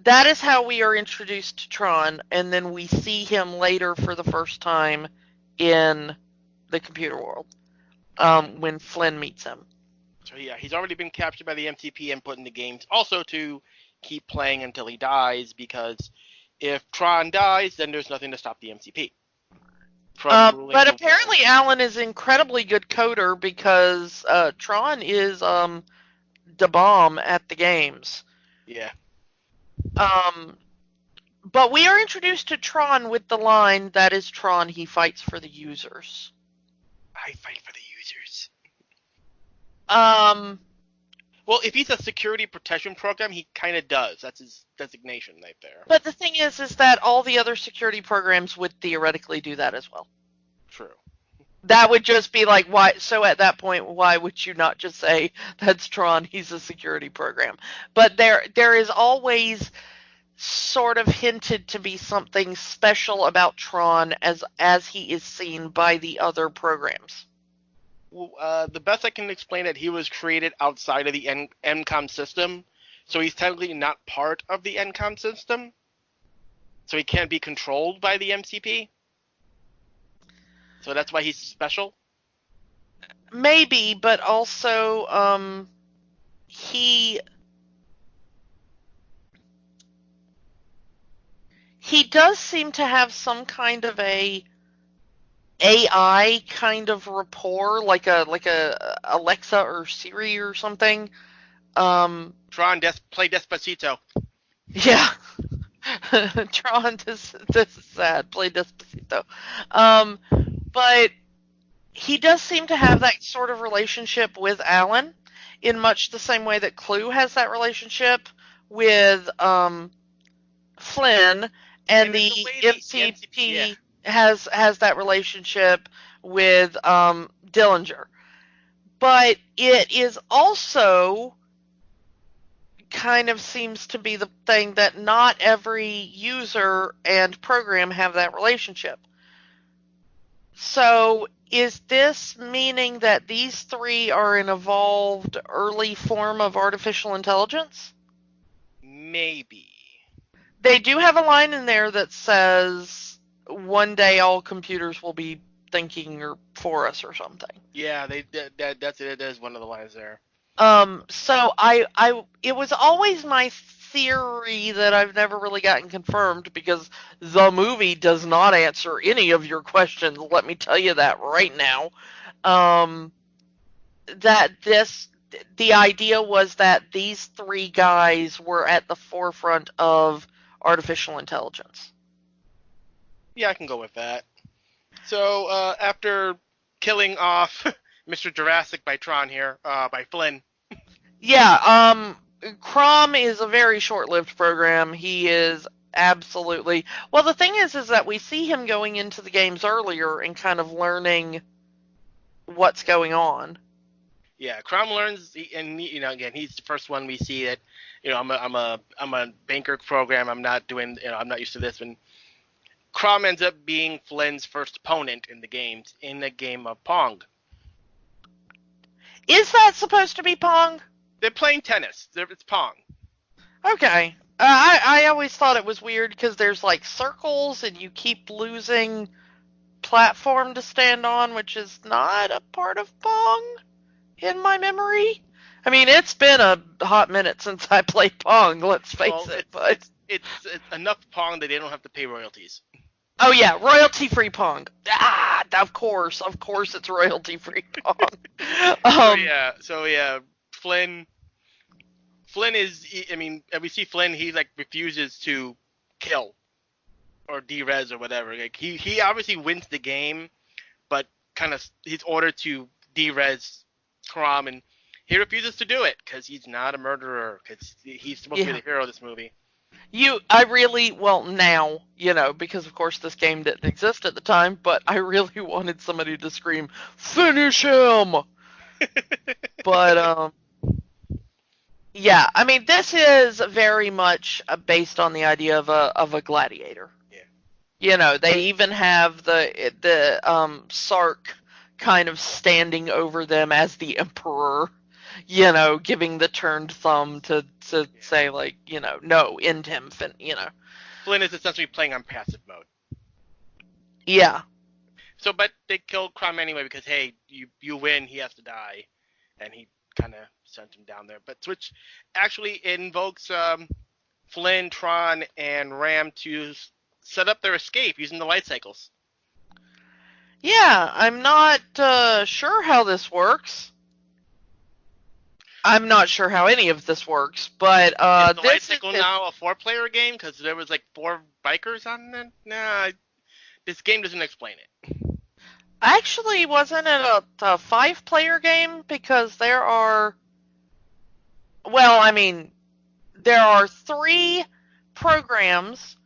That is how we are introduced to Tron, and then we see him later for the first time in the computer world, when Flynn meets him. So yeah, he's already been captured by the MCP and put in the games, also to keep playing until he dies, because if Tron dies, then there's nothing to stop the MCP from ruling But the world. apparently Alan is incredibly good coder because Tron is the bomb at the games. Yeah. Um, but we are introduced to Tron with the line, "That is Tron, he fights for the users." I fight for the users. Um, Well, if he's a security protection program, he kind of does. That's his designation right there. but the thing is that all the other security programs would theoretically do that as well. True. That would just be like, why? So at that point, why would you not just say that's Tron? He's a security program. But there is always sort of hinted to be something special about Tron as he is seen by the other programs. Well, the best I can explain it, he was created outside of the NCOM system, so he's technically not part of the NCOM system, so he can't be controlled by the MCP. So that's why he's special. Maybe, but also he does seem to have some kind of a AI kind of rapport, like a Alexa or Siri or something. Tron, play Despacito. Yeah. Tron, this is sad. Play Despacito. But he does seem to have that sort of relationship with Alan, in much the same way that Clue has that relationship with Flynn, and the MCP has that relationship with Dillinger. But it is also kind of seems to be the thing that not every user and program have that relationship. So is this meaning that these three are an evolved early form of artificial intelligence? Maybe. They do have a line in there that says, "One day all computers will be thinking for us," or something. Yeah, that's it. That is one of the lines there. So it was always my theory that I've never really gotten confirmed, because the movie does not answer any of your questions. Let me tell you that right now. That the idea was that these three guys were at the forefront of artificial intelligence. Yeah, I can go with that. So after killing off Mr. Jurassic by Tron here, by Flynn. Yeah, Crom is a very short-lived program. He is absolutely... Well, the thing is that we see him going into the games earlier and kind of learning what's going on. Yeah, Crom learns, and again, he's the first one we see that, I'm a banker program. I'm not doing, I'm not used to this. And Crom ends up being Flynn's first opponent in the games, in a game of Pong. Is that supposed to be Pong? They're playing tennis. It's Pong. Okay. I always thought it was weird because there's like circles and you keep losing platform to stand on, which is not a part of Pong in my memory. I mean, it's been a hot minute since I played Pong, let's face it. But it's enough Pong that they don't have to pay royalties. Oh yeah, royalty-free Pong. Of course it's royalty-free Pong. So yeah, Flynn is, we see Flynn, he like refuses to kill or de-res or whatever. Like he obviously wins the game, but kind of he's ordered to de-res Crom, and he refuses to do it because he's not a murderer, because he's supposed to be the hero of this movie. Now, because of course this game didn't exist at the time, but I really wanted somebody to scream, "Finish him!" But, yeah, I mean, this is very much based on the idea of a gladiator. Yeah. They even have the Sark kind of standing over them as the emperor, giving the turned thumb to say, like, no, end him, Flynn is essentially playing on passive mode. Yeah. So, but they kill Crom anyway because, hey, you win, he has to die, and he kind of sent him down there. But which actually invokes Flynn, Tron, and Ram to set up their escape using the light cycles. Yeah, I'm not sure how this works. I'm not sure how any of this works, but Is the light this cycle is now a 4-player game because there was like 4 bikers on it? Nah, this game doesn't explain it. actually wasn't it a 5-player game because there are, well, I mean, there are 3 programs.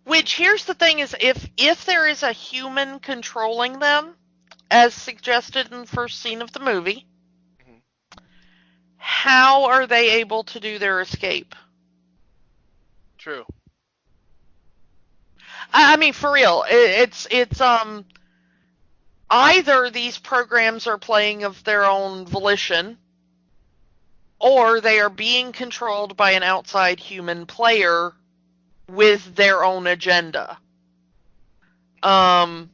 Which, here's the thing, is if there is a human controlling them, as suggested in the first scene of the movie, how are they able to do their escape? True. I mean, for real, it's either these programs are playing of their own volition, or they are being controlled by an outside human player with their own agenda. And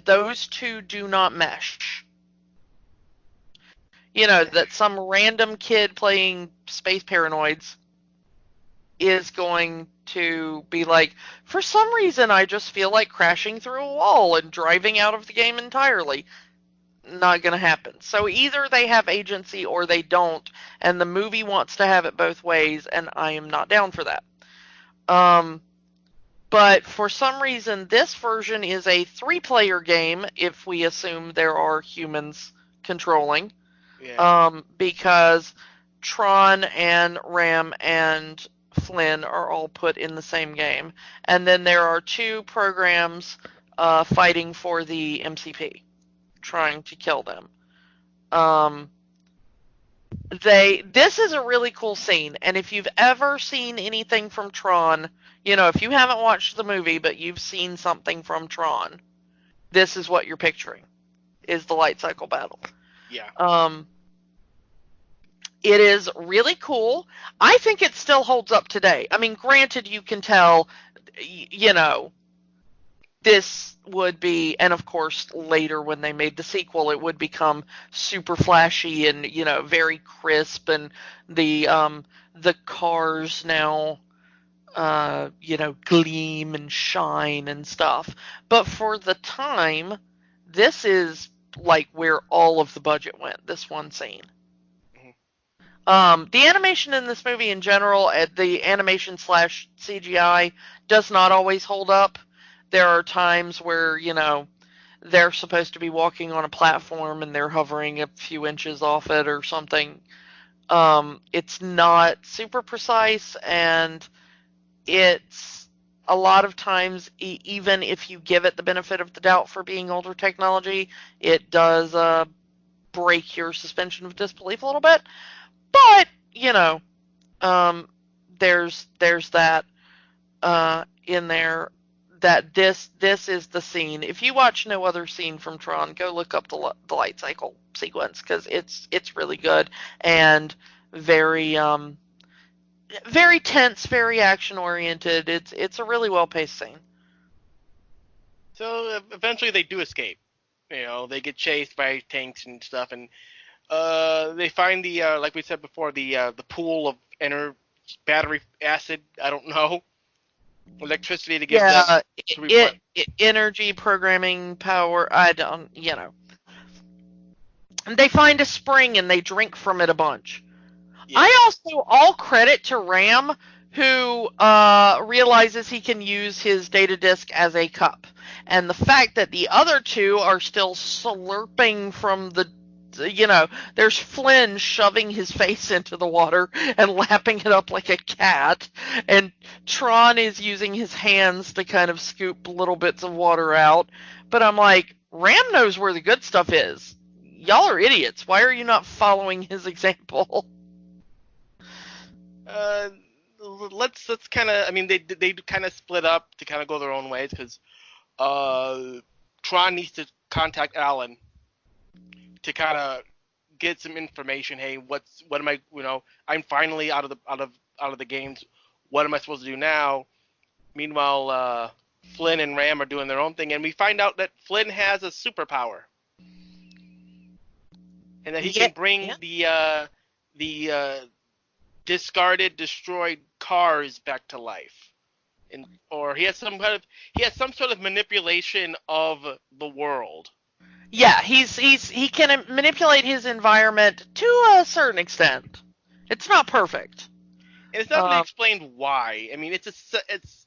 those two do not mesh. You know, that some random kid playing Space Paranoids is going to be like, for some reason I just feel like crashing through a wall and driving out of the game entirely. Not going to happen. So either they have agency or they don't, and the movie wants to have it both ways, and I am not down for that. But for some reason, this version is a 3-player game, if we assume there are humans controlling. Yeah. Because Tron and Ram and Flynn are all put in the same game. And then there are 2 programs fighting for the MCP, trying to kill them. This is a really cool scene, and if you've ever seen anything from Tron, you know, if you haven't watched the movie but you've seen something from Tron, this is what you're picturing, is the light cycle battle. Yeah. It is really cool. I think it still holds up today. I mean, granted, you can tell, you know, this would be, and of course later when they made the sequel, it would become super flashy and, you know, very crisp, and the cars now, you know, gleam and shine and stuff. But for the time, this is like where all of the budget went, this one scene. The animation in this movie in general, the animation / CGI, does not always hold up. There are times where, you know, they're supposed to be walking on a platform and they're hovering a few inches off it or something. It's not super precise, and it's a lot of times, even if you give it the benefit of the doubt for being older technology, it does break your suspension of disbelief a little bit. But, you know, there's that in there, that this is the scene. If you watch no other scene from Tron, go look up the light cycle sequence, because it's really good and very very tense, very action oriented. It's a really well paced scene. So eventually they do escape. You know, they get chased by tanks and stuff, and they find the like we said before, the pool of battery acid. I don't know, electricity to give them Yeah, to energy programming power. I don't, you know. And they find a spring and they drink from it a bunch. Yeah. I also, all credit to Ram, who realizes he can use his data disk as a cup. And the fact that the other 2 are still slurping from the, you know, there's Flynn shoving his face into the water and lapping it up like a cat, and Tron is using his hands to kind of scoop little bits of water out. But I'm like, Ram knows where the good stuff is. Y'all are idiots. Why are you not following his example? Let's kind of. I mean, they kind of split up to kind of go their own ways, because Tron needs to contact Alan to kind of get some information. Hey, what am I? You know, I'm finally out of the games. What am I supposed to do now? Meanwhile, Flynn and Ram are doing their own thing, and we find out that Flynn has a superpower, and that he can bring the discarded, destroyed cars back to life. Or he has some sort of manipulation of the world. Yeah, he can manipulate his environment to a certain extent. It's not perfect. And it's not really explained why. I mean, it's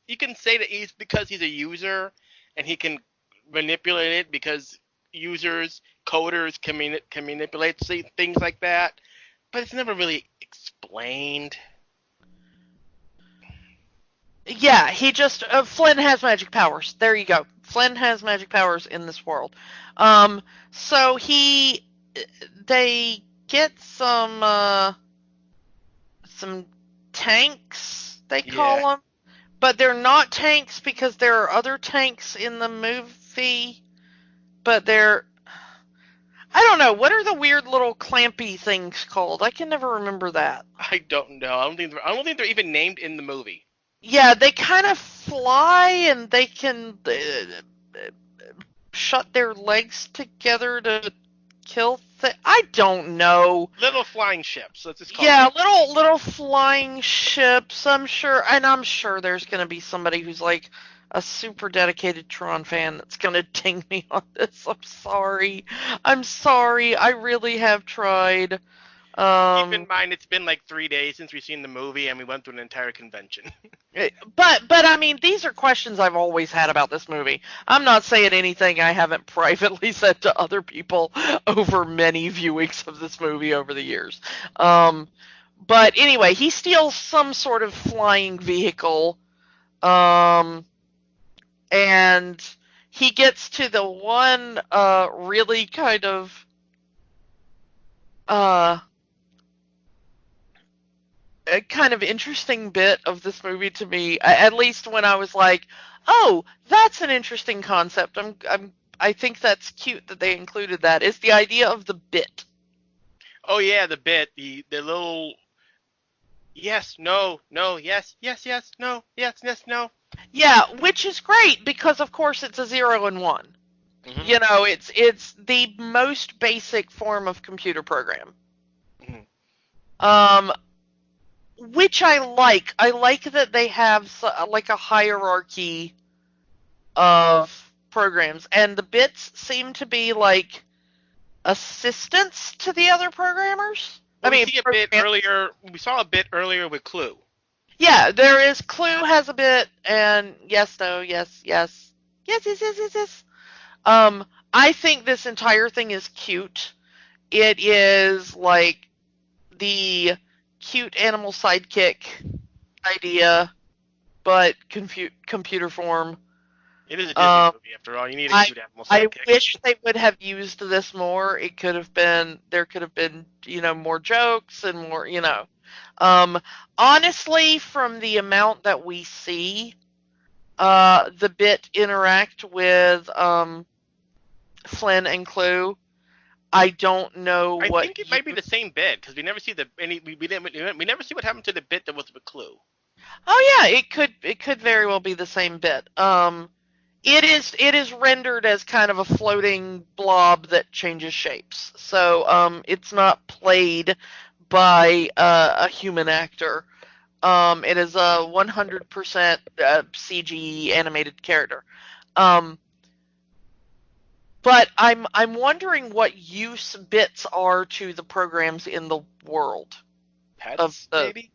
you can say that he's because he's a user and he can manipulate it because users, coders can manipulate things like that, but it's never really explained. Yeah, he just Flynn has magic powers. There you go. Flynn has magic powers in this world. So they get some tanks, they call them, but they're not tanks because there are other tanks in the movie, but I don't know, what are the weird little clampy things called? I can never remember that. I don't know. I don't think they're even named in the movie. Yeah, they kind of fly and they can shut their legs together to kill I don't know. Little flying ships. Let's just call Yeah, them. little flying ships. I'm sure there's going to be somebody who's like a super dedicated Tron fan that's going to ding me on this. I'm sorry. I really have tried. Keep in mind, it's been like 3 days since we've seen the movie, and we went through an entire convention. But I mean, these are questions I've always had about this movie. I'm not saying anything I haven't privately said to other people over many viewings of this movie over the years. But anyway, he steals some sort of flying vehicle, and he gets to the one really kind of a kind of interesting bit of this movie to me, at least when I was like, oh, that's an interesting concept. I think that's cute that they included that, is the idea of the bit. Oh yeah, the bit, the little yes, no, no, yes, yes, yes, no, yes, yes, no. Yeah, which is great because of course it's a 0 and 1. Mm-hmm. You know, it's the most basic form of computer program. Mm-hmm. Which I like. I like that they have like a hierarchy of programs, and the bits seem to be like assistants to the other programmers. Well, we saw a bit earlier with Clue. Yeah, there is. Clue has a bit, and yes, no, yes, yes, yes, yes, yes, yes, yes. I think this entire thing is cute. It is like the cute animal sidekick idea, but computer form. It is a Disney movie, after all. You need a cute animal sidekick. I wish they would have used this more. There could have been, more jokes and more, honestly, from the amount that we see, the bit interact with, Flynn and Clue, I don't know what. I think it might be the same bit because we never see we never see what happened to the bit that was with Clue. Oh yeah, it could very well be the same bit. It is rendered as kind of a floating blob that changes shapes. So it's not played by a human actor. It is a 100% CG animated character. But I'm wondering what use bits are to the programs in the world. Pets, maybe?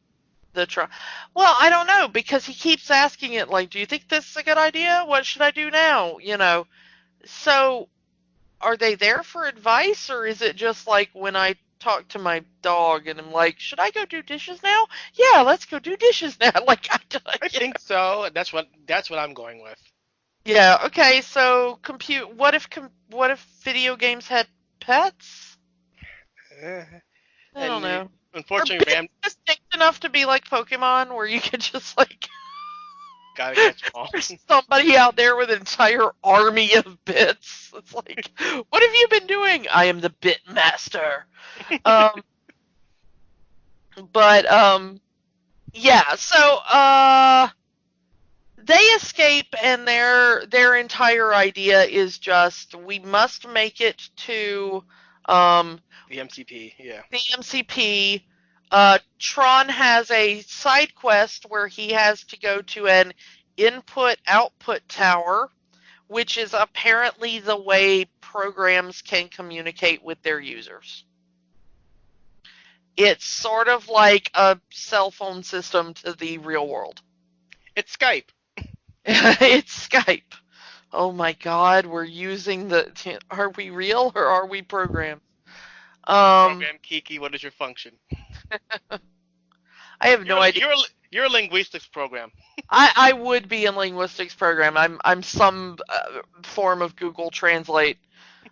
Well, I don't know, because he keeps asking it, like, do you think this is a good idea? What should I do now? So are they there for advice, or is it just like when I talk to my dog and I'm like, should I go do dishes now? Yeah, let's go do dishes now. Like, I think so. That's what I'm going with. Yeah. Okay. So what if video games had pets? I don't know. Unfortunately, Ram distinct enough to be like Pokemon, where you can just like gotta catch them all. There's somebody out there with an entire army of bits. It's like, what have you been doing? I am the bit master. Yeah. So they escape, and their entire idea is just, we must make it to the MCP, yeah. The MCP. Tron has a side quest where he has to go to an input-output tower, which is apparently the way programs can communicate with their users. It's sort of like a cell phone system to the real world. It's Skype. It's Skype. Oh my God, we're using the. Are we real or are we programmed? Program Kiki, what is your function? I have no idea. You're a linguistics program. I would be a linguistics program. I'm some form of Google Translate.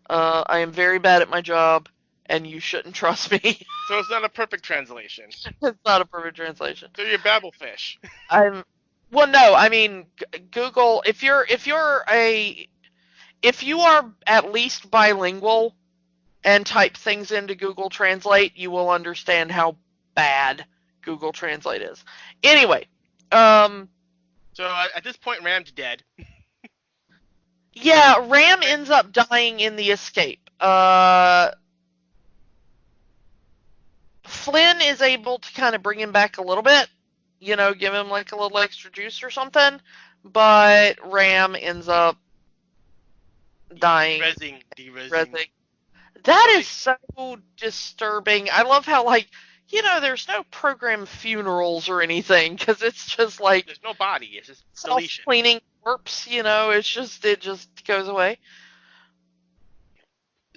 I am very bad at my job, and you shouldn't trust me. So it's not a perfect translation. It's not a perfect translation. So you're Babelfish. Well, no. I mean, Google. If you are at least bilingual and type things into Google Translate, you will understand how bad Google Translate is. Anyway, so at this point, Ram's dead. Yeah, Ram ends up dying in the escape. Flynn is able to kind of bring him back a little bit, give him like a little extra juice or something, but Ram ends up dying. Rezzing. That is so disturbing. I love how, there's no program funerals or anything, because it's just like... There's no body, it's just deletion. Self-cleaning corpse, it just goes away.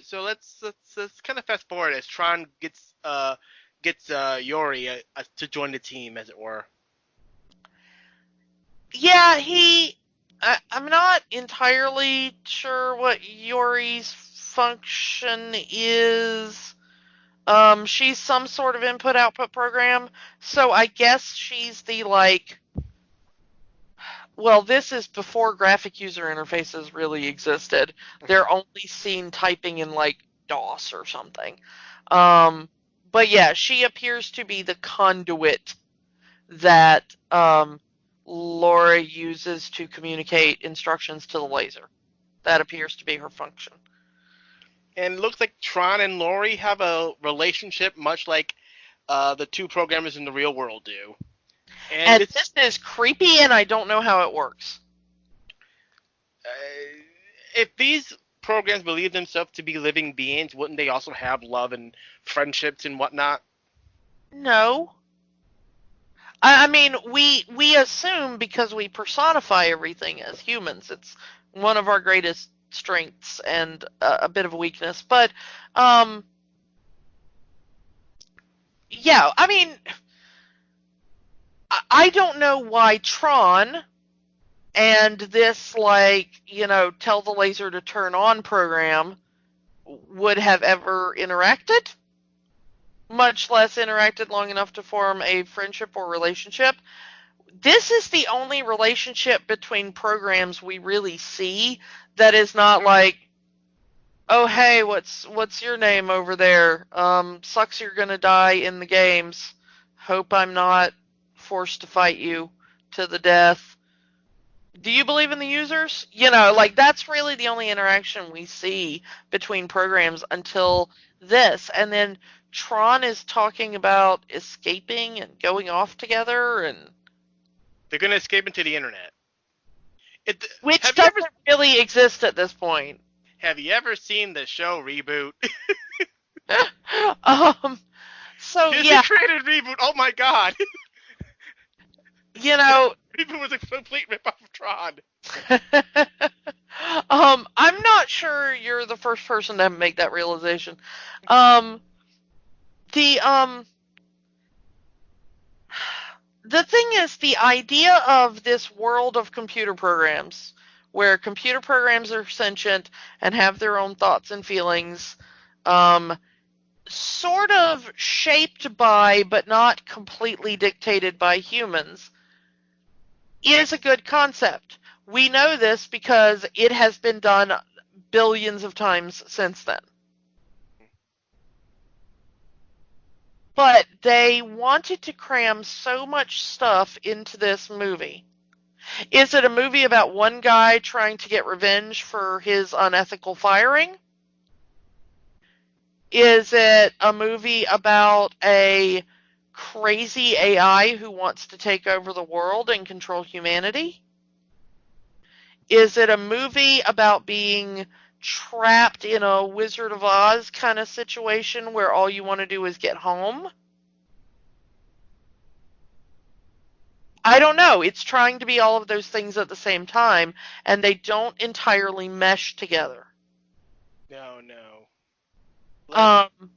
So let's kind of fast forward as Tron gets Yori to join the team, as it were. Yeah, I'm not entirely sure what Yori's function is. She's some sort of input-output program, so I guess she's the, well, this is before graphic user interfaces really existed. They're only seen typing in, DOS or something. But yeah, she appears to be the conduit that Laura uses to communicate instructions to the laser. That appears to be her function. And it looks like Tron and Lori have a relationship much like the two programmers in the real world do. And this is creepy, and I don't know how it works. If these programs believe themselves to be living beings, wouldn't they also have love and friendships and whatnot? No. I mean, we assume because we personify everything as humans. It's one of our greatest strengths and a bit of a weakness. But, yeah, I mean, I don't know why Tron and this, tell the laser to turn on program would have ever interacted, much less interacted long enough to form a friendship or relationship. This is the only relationship between programs we really see that is not like, oh, hey, what's your name over there? Sucks you're gonna die in the games. Hope I'm not forced to fight you to the death. Do you believe in the users? That's really the only interaction we see between programs until this. And then Tron is talking about escaping and going off together, and they're going to escape into the internet. Which doesn't really exist at this point. Have you ever seen the show Reboot? Disney created Reboot. Oh my God. Reboot was a complete ripoff of Tron. I'm not sure you're the first person to make that realization. The thing is, the idea of this world of computer programs, where computer programs are sentient and have their own thoughts and feelings, sort of shaped by, but not completely dictated by humans, is a good concept. We know this because it has been done billions of times since then. But they wanted to cram so much stuff into this movie. Is it a movie about one guy trying to get revenge for his unethical firing? Is it a movie about a crazy AI who wants to take over the world and control humanity? Is it a movie about being trapped in a Wizard of Oz kind of situation where all you want to do is get home? I don't know. It's trying to be all of those things at the same time, and they don't entirely mesh together. No, no. Um,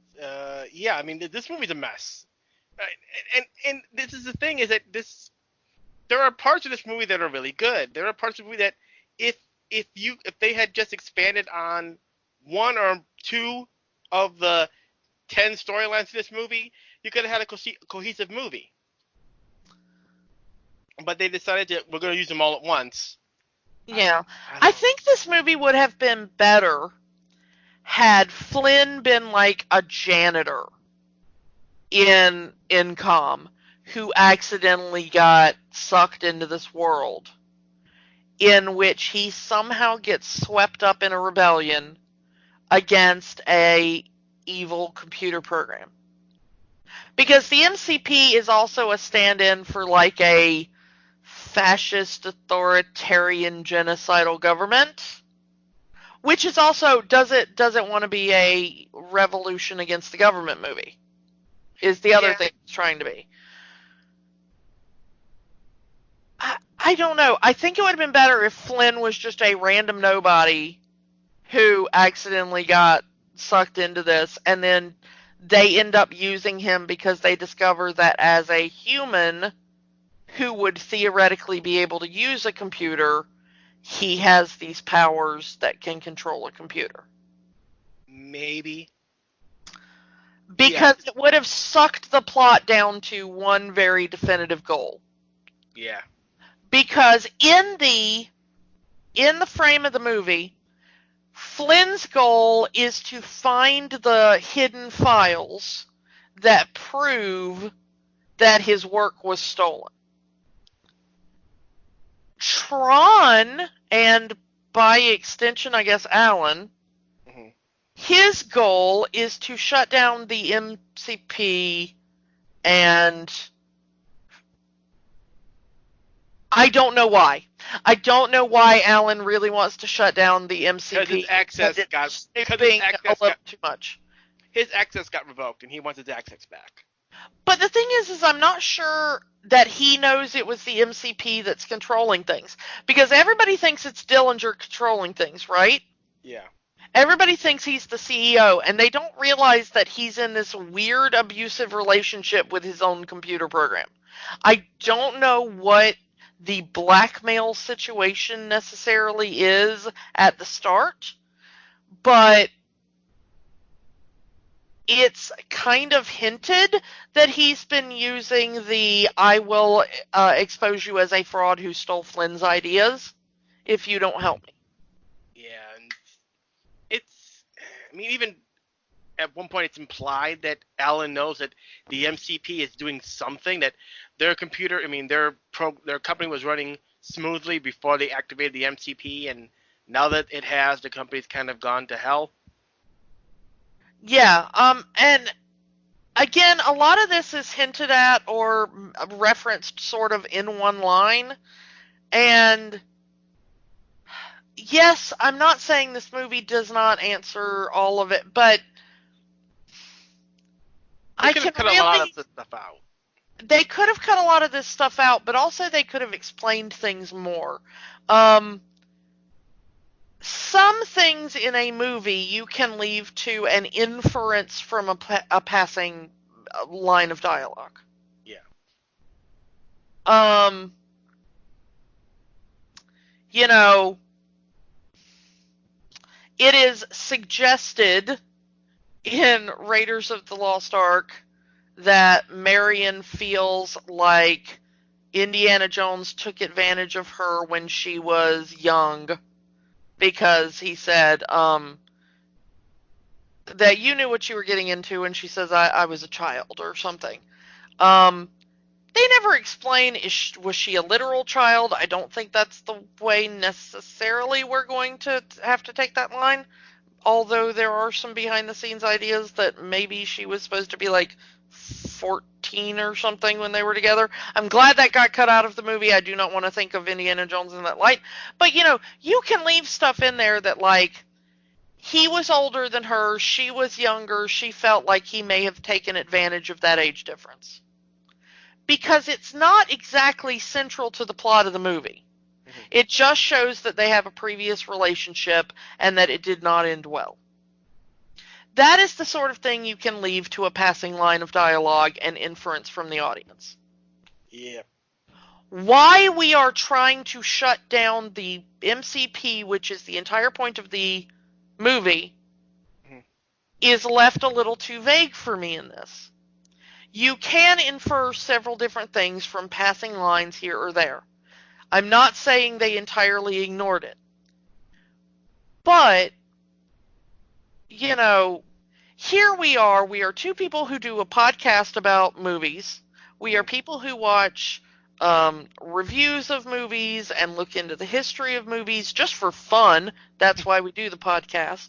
Yeah, I mean, this movie's a mess. And this is the thing is that there are parts of this movie that are really good. There are parts of the movie that if if they had just expanded on one or two of the 10 storylines of this movie, you could have had a cohesive movie. But they decided that we're going to use them all at once. yeah. I think this movie would have been better had Flynn been like a janitor in Incom who accidentally got sucked into this world in which he somehow gets swept up in a rebellion against a evil computer program. Because the MCP is also a stand-in for like a fascist authoritarian genocidal government, which is also doesn't want to be a revolution against the government movie. Is the other thing it's trying to be. I don't know. I think it would have been better if Flynn was just a random nobody who accidentally got sucked into this, and then they end up using him because they discover that as a human who would theoretically be able to use a computer, he has these powers that can control a computer. Maybe. Because it would have sucked the plot down to one very definitive goal. Yeah. Because in the frame of the movie, Flynn's goal is to find the hidden files that prove that his work was stolen. Tron, and by extension, I guess, Alan, his goal is to shut down the MCP, and I don't know why. I don't know why Alan really wants to shut down the MCP. Because his access got too much. His access got revoked, and he wants his access back. But the thing is I'm not sure that he knows it was the MCP that's controlling things. Because everybody thinks it's Dillinger controlling things, right? Yeah. Everybody thinks he's the CEO, and they don't realize that he's in this weird abusive relationship with his own computer program. I don't know what the blackmail situation necessarily is at the start, but it's kind of hinted that he's been using the I will expose you as a fraud who stole Flynn's ideas if you don't help me. Yeah, and I mean, even at one point it's implied that Alan knows that the MCP is doing something, that their computer, I mean, their company was running smoothly before they activated the MCP, and now that it has, the company's kind of gone to hell. Yeah, and again, a lot of this is hinted at or referenced sort of in one line, and yes, I'm not saying this movie does not answer all of it, but they could have cut a lot of this stuff out. They could have cut a lot of this stuff out, but also they could have explained things more. Some things in a movie you can leave to an inference from a passing line of dialogue. Yeah. You know, it is suggested in Raiders of the Lost Ark that Marion feels like Indiana Jones took advantage of her when she was young, because he said that you knew what you were getting into, and she says, I was a child or something. They never explain, was she a literal child? I don't think that's the way necessarily we're going to have to take that line, although there are some behind-the-scenes ideas that maybe she was supposed to be like 14 13 or something when they were together. I'm glad that got cut out of the movie. I do not want to think of Indiana Jones in that light. But, you can leave stuff in there that, like, he was older than her, she was younger, she felt like he may have taken advantage of that age difference. Because it's not exactly central to the plot of the movie. Mm-hmm. It just shows that they have a previous relationship and that it did not end well. That is the sort of thing you can leave to a passing line of dialogue and inference from the audience. Yeah. Why we are trying to shut down the MCP, which is the entire point of the movie, is left a little too vague for me in this. You can infer several different things from passing lines here or there. I'm not saying they entirely ignored it. But, here we are two people who do a podcast about movies. We are people who watch reviews of movies and look into the history of movies just for fun. That's why we do the podcast.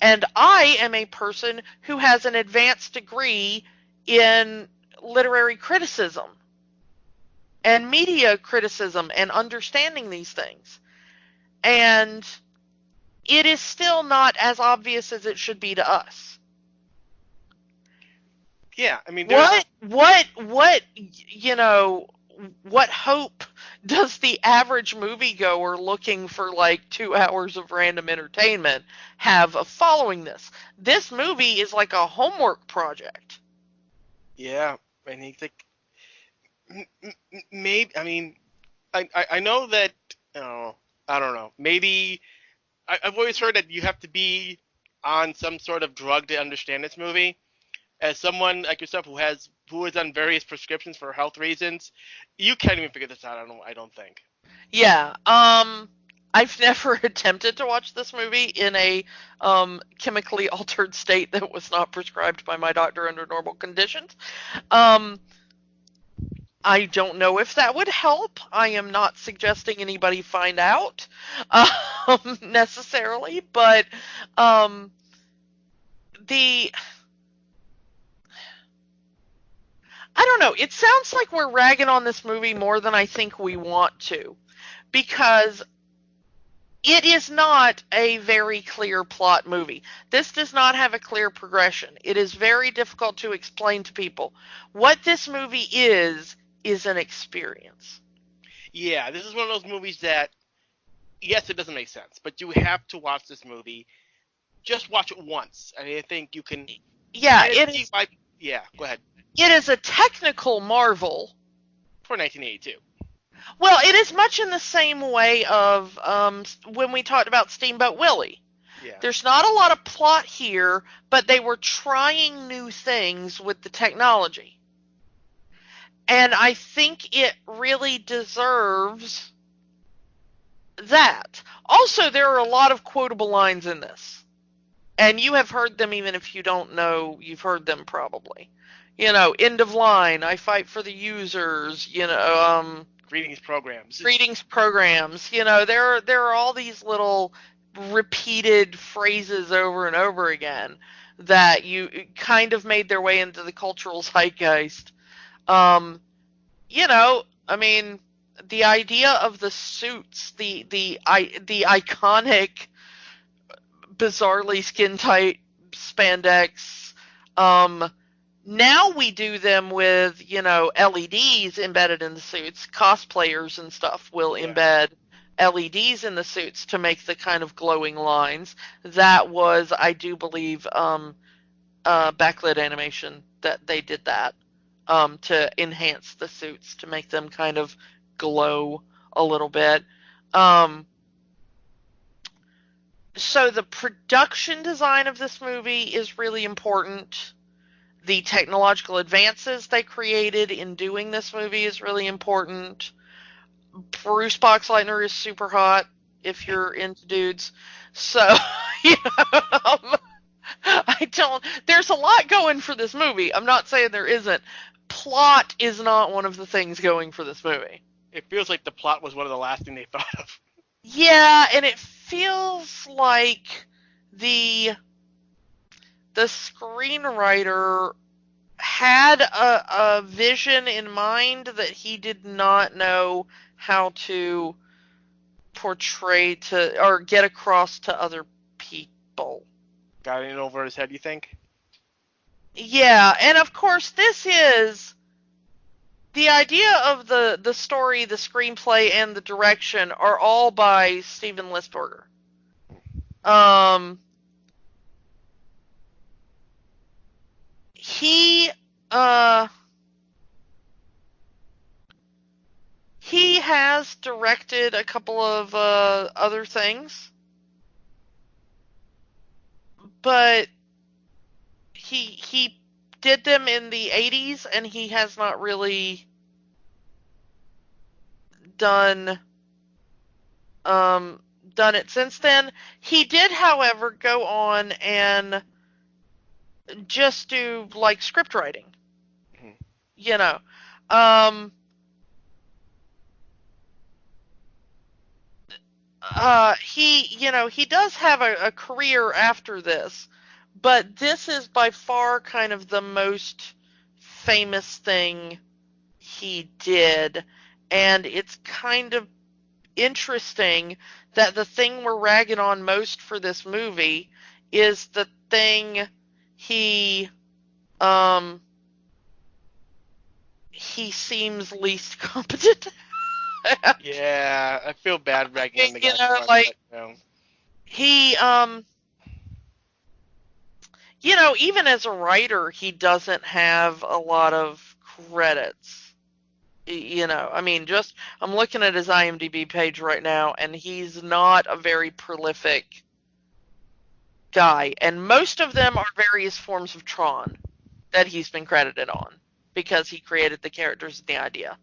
And I am a person who has an advanced degree in literary criticism and media criticism and understanding these things. And it is still not as obvious as it should be to us. Yeah, I mean, what hope does the average moviegoer looking for like 2 hours of random entertainment have of following this? This movie is like a homework project. Yeah, and he's like, maybe. I mean, I know that. I don't know. Maybe I've always heard that you have to be on some sort of drug to understand this movie. As someone like yourself who has on various prescriptions for health reasons, you can't even figure this out. I don't think. Yeah. I've never attempted to watch this movie in a chemically altered state that was not prescribed by my doctor under normal conditions. I don't know if that would help. I am not suggesting anybody find out necessarily, but I don't know. It sounds like we're ragging on this movie more than I think we want to, because it is not a very clear plot movie. This does not have a clear progression. It is very difficult to explain to people. What this movie is an experience. Yeah, this is one of those movies that, yes, it doesn't make sense, but you have to watch this movie. Just watch it once. I think you can. Yeah, it is. Yeah, go ahead. It is a technical marvel. For 1982. Well, it is much in the same way of when we talked about Steamboat Willie. Yeah. There's not a lot of plot here, but they were trying new things with the technology. And I think it really deserves that. Also, there are a lot of quotable lines in this. And you have heard them, even if you don't know, you've heard them probably. End of line, I fight for the users, Greetings programs. There are all these little repeated phrases over and over again that kind of made their way into the cultural zeitgeist. I mean, the idea of the suits, the iconic, bizarrely skin-tight spandex, now we do them with, LEDs embedded in the suits. Cosplayers and stuff will embed LEDs in the suits to make the kind of glowing lines. That was, I do believe, backlit animation that they did that to enhance the suits, to make them kind of glow a little bit. So the production design of this movie is really important. The technological advances they created in doing this movie is really important. Bruce Boxleitner is super hot if you're into dudes. So, there's a lot going for this movie. I'm not saying there isn't. Plot is not one of the things going for this movie. It feels like the plot was one of the last thing they thought of. Yeah, and it feels like the screenwriter had a vision in mind that he did not know how to portray to or get across to other people. Got it over his head, you think? Yeah, and of course this is the idea of the story, the screenplay, and the direction are all by Steven Lisberger. He he has directed a couple of other things, but he did them in the 80s, and he has not really done it since then. He did, however, go on and just do like script writing. Mm-hmm. You know, he does have a career after this, but this is by far kind of the most famous thing he did, and it's kind of interesting that the thing we're ragging on most for this movie is the thing he seems least competent at. Yeah, I feel bad ragging on the guy for it, Like, but, he even as a writer, he doesn't have a lot of credits. I mean, just I'm looking at his IMDb page right now, and he's not a very prolific guy. And most of them are various forms of Tron that he's been credited on because he created the characters and the idea.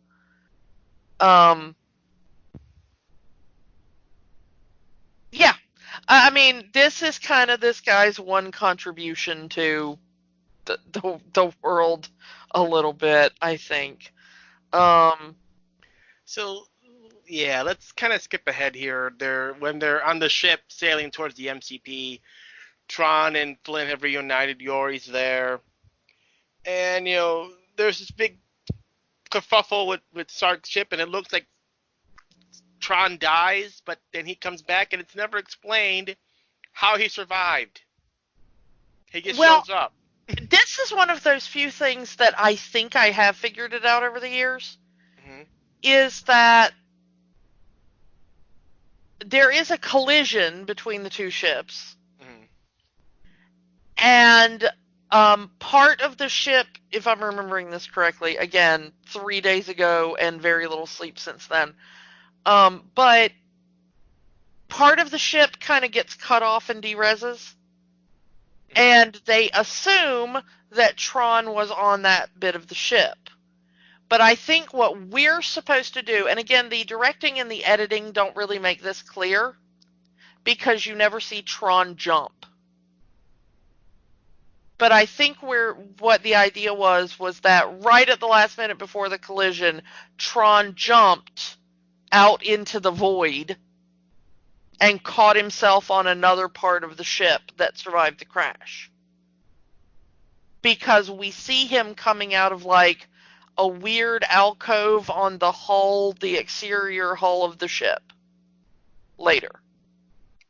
Yeah. I mean, this is kind of this guy's one contribution to the world a little bit, I think. So, yeah, let's kind of skip ahead here. When they're on the ship sailing towards the MCP, Tron and Flynn have reunited. Yori's there, and there's this big kerfuffle with Sark's ship, and it looks like Tron dies, but then he comes back, and it's never explained how he survived. He just shows up. This is one of those few things that I think I have figured it out over the years. Mm-hmm. Is that there is a collision between the two ships. Mm-hmm. And part of the ship, if I'm remembering this correctly, again, 3 days ago and very little sleep since then, but part of the ship kind of gets cut off and dereses, and they assume that Tron was on that bit of the ship. But I think what we're supposed to do, and again, the directing and the editing don't really make this clear, because you never see Tron jump. But I think what the idea was that right at the last minute before the collision, Tron jumped out into the void and caught himself on another part of the ship that survived the crash. Because we see him coming out of like a weird alcove on the exterior hull of the ship later.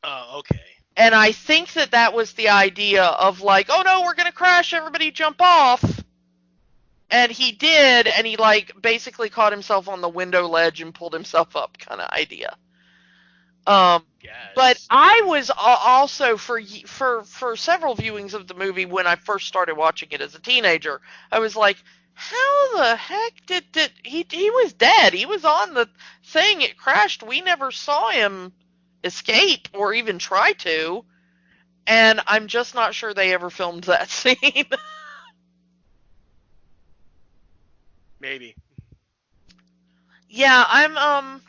Oh, okay. And I think that was the idea of like, oh no, we're going to crash, everybody jump off. And he did, and he like basically caught himself on the window ledge and pulled himself up kind of idea. Yes. But I was also for several viewings of the movie when I first started watching it as a teenager, I was like, how the heck did he was dead. He was on the thing, it crashed. We never saw him escape or even try to. And I'm just not sure they ever filmed that scene. Maybe. Yeah, I'm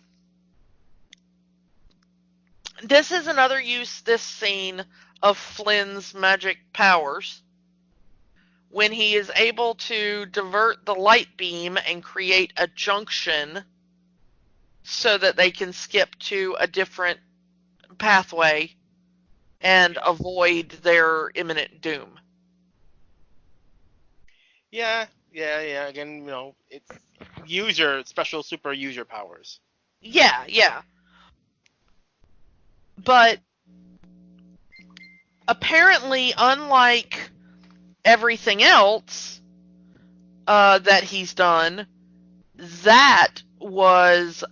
this is another use, this scene, of Flynn's magic powers. When he is able to divert the light beam and create a junction so that they can skip to a different pathway and avoid their imminent doom. Yeah. Again, it's special super user powers. Yeah, yeah. But apparently, unlike everything else that he's done, that was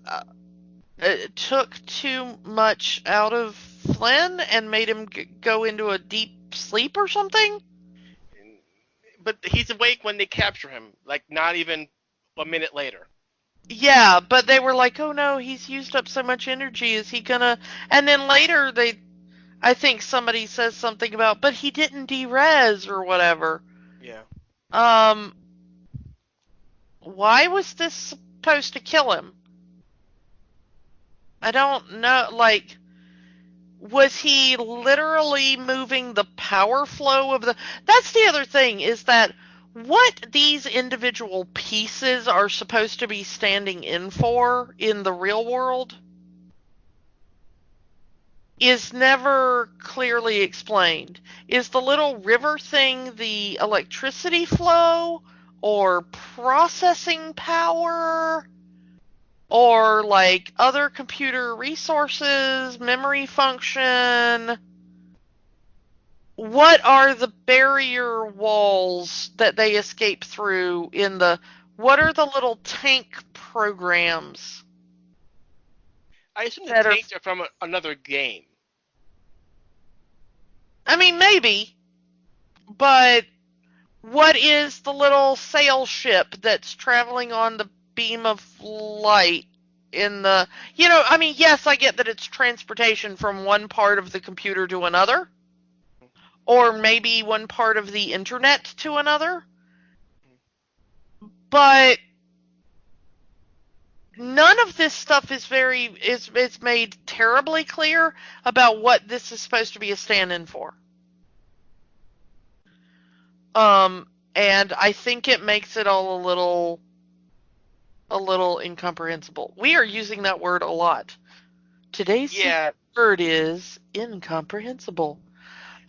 it took too much out of Flynn and made him go into a deep sleep or something. But he's awake when they capture him, like not even a minute later. Yeah, but they were like, "Oh no, he's used up so much energy. Is he gonna?" And then later, I think somebody says something about, "But he didn't derez or whatever." Yeah. Um, why was this supposed to kill him? I don't know. Like, was he literally moving the power flow of the? That's the other thing, is that what these individual pieces are supposed to be standing in for in the real world is never clearly explained. Is the little river thing the electricity flow or processing power or like other computer resources, memory function? What are the barrier walls that they escape through in the what are the little tank programs I assume the that are tanks are from another game. I mean maybe, but what is the little sail ship that's traveling on the beam of light in the I mean yes, I get that it's transportation from one part of the computer to another or maybe one part of the internet to another, but none of this stuff is made terribly clear about what this is supposed to be a stand-in for. And I think it makes it all a little incomprehensible. We are using that word a lot. Today's Yeah. word is incomprehensible.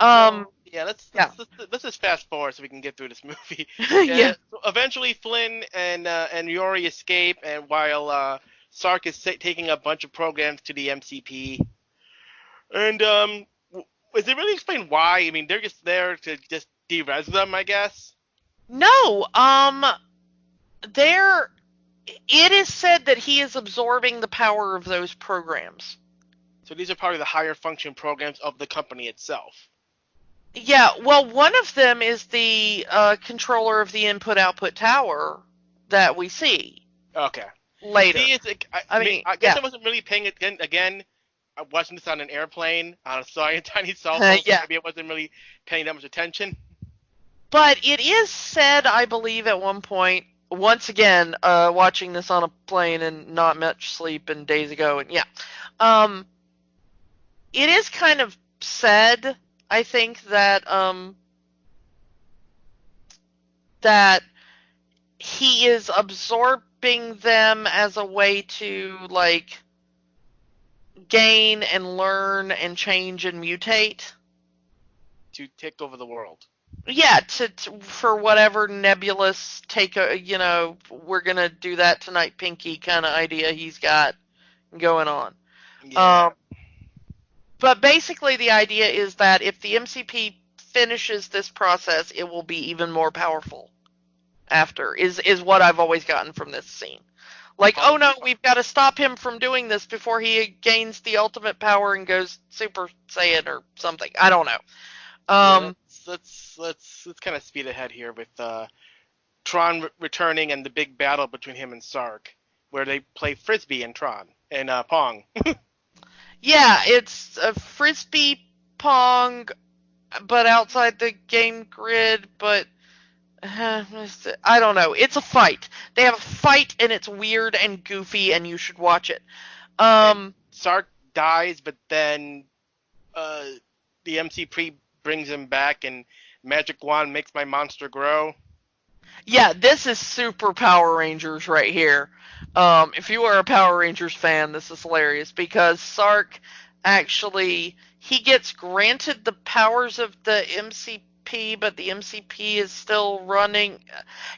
So yeah, Yeah. let's just fast forward so we can get through this movie. Yeah. So eventually, Flynn and Yori escape, and while Sark is taking a bunch of programs to the MCP, and is it really explained why? I mean, they're just there to just de-res them, I guess. No, there it is said that he is absorbing the power of those programs. So these are probably the higher function programs of the company itself. Yeah, well, one of them is the controller of the input-output tower that we see Okay. later. See, I mean, I guess yeah, I wasn't really paying attention. Again, I watching this on an airplane on a tiny cell phone, so yeah. maybe I wasn't really paying that much attention. But it is said, I believe, at one point, once again, watching this on a plane and not much sleep and days ago, and yeah, um, it is kind of said, I think, that he is absorbing them as a way to like gain and learn and change and mutate. To take over the world. Yeah, for whatever nebulous we're gonna do that tonight, Pinky kind of idea he's got going on. Yeah. But basically, the idea is that if the MCP finishes this process, it will be even more powerful. After is what I've always gotten from this scene. Like, oh no, we've got to stop him from doing this before he gains the ultimate power and goes Super Saiyan or something. I don't know. Yeah, let's kind of speed ahead here with Tron returning and the big battle between him and Sark, where they play frisbee and Tron and Pong. Yeah, it's a frisbee pong, but outside the game grid. But I don't know. It's a fight. They have a fight, and it's weird and goofy, and you should watch it. And Sark dies, but then the MCP brings him back, and Magic Wand makes my monster grow. Yeah, this is super Power Rangers right here. If you are a Power Rangers fan, this is hilarious because Sark actually he gets granted the powers of the MCP, but the MCP is still running.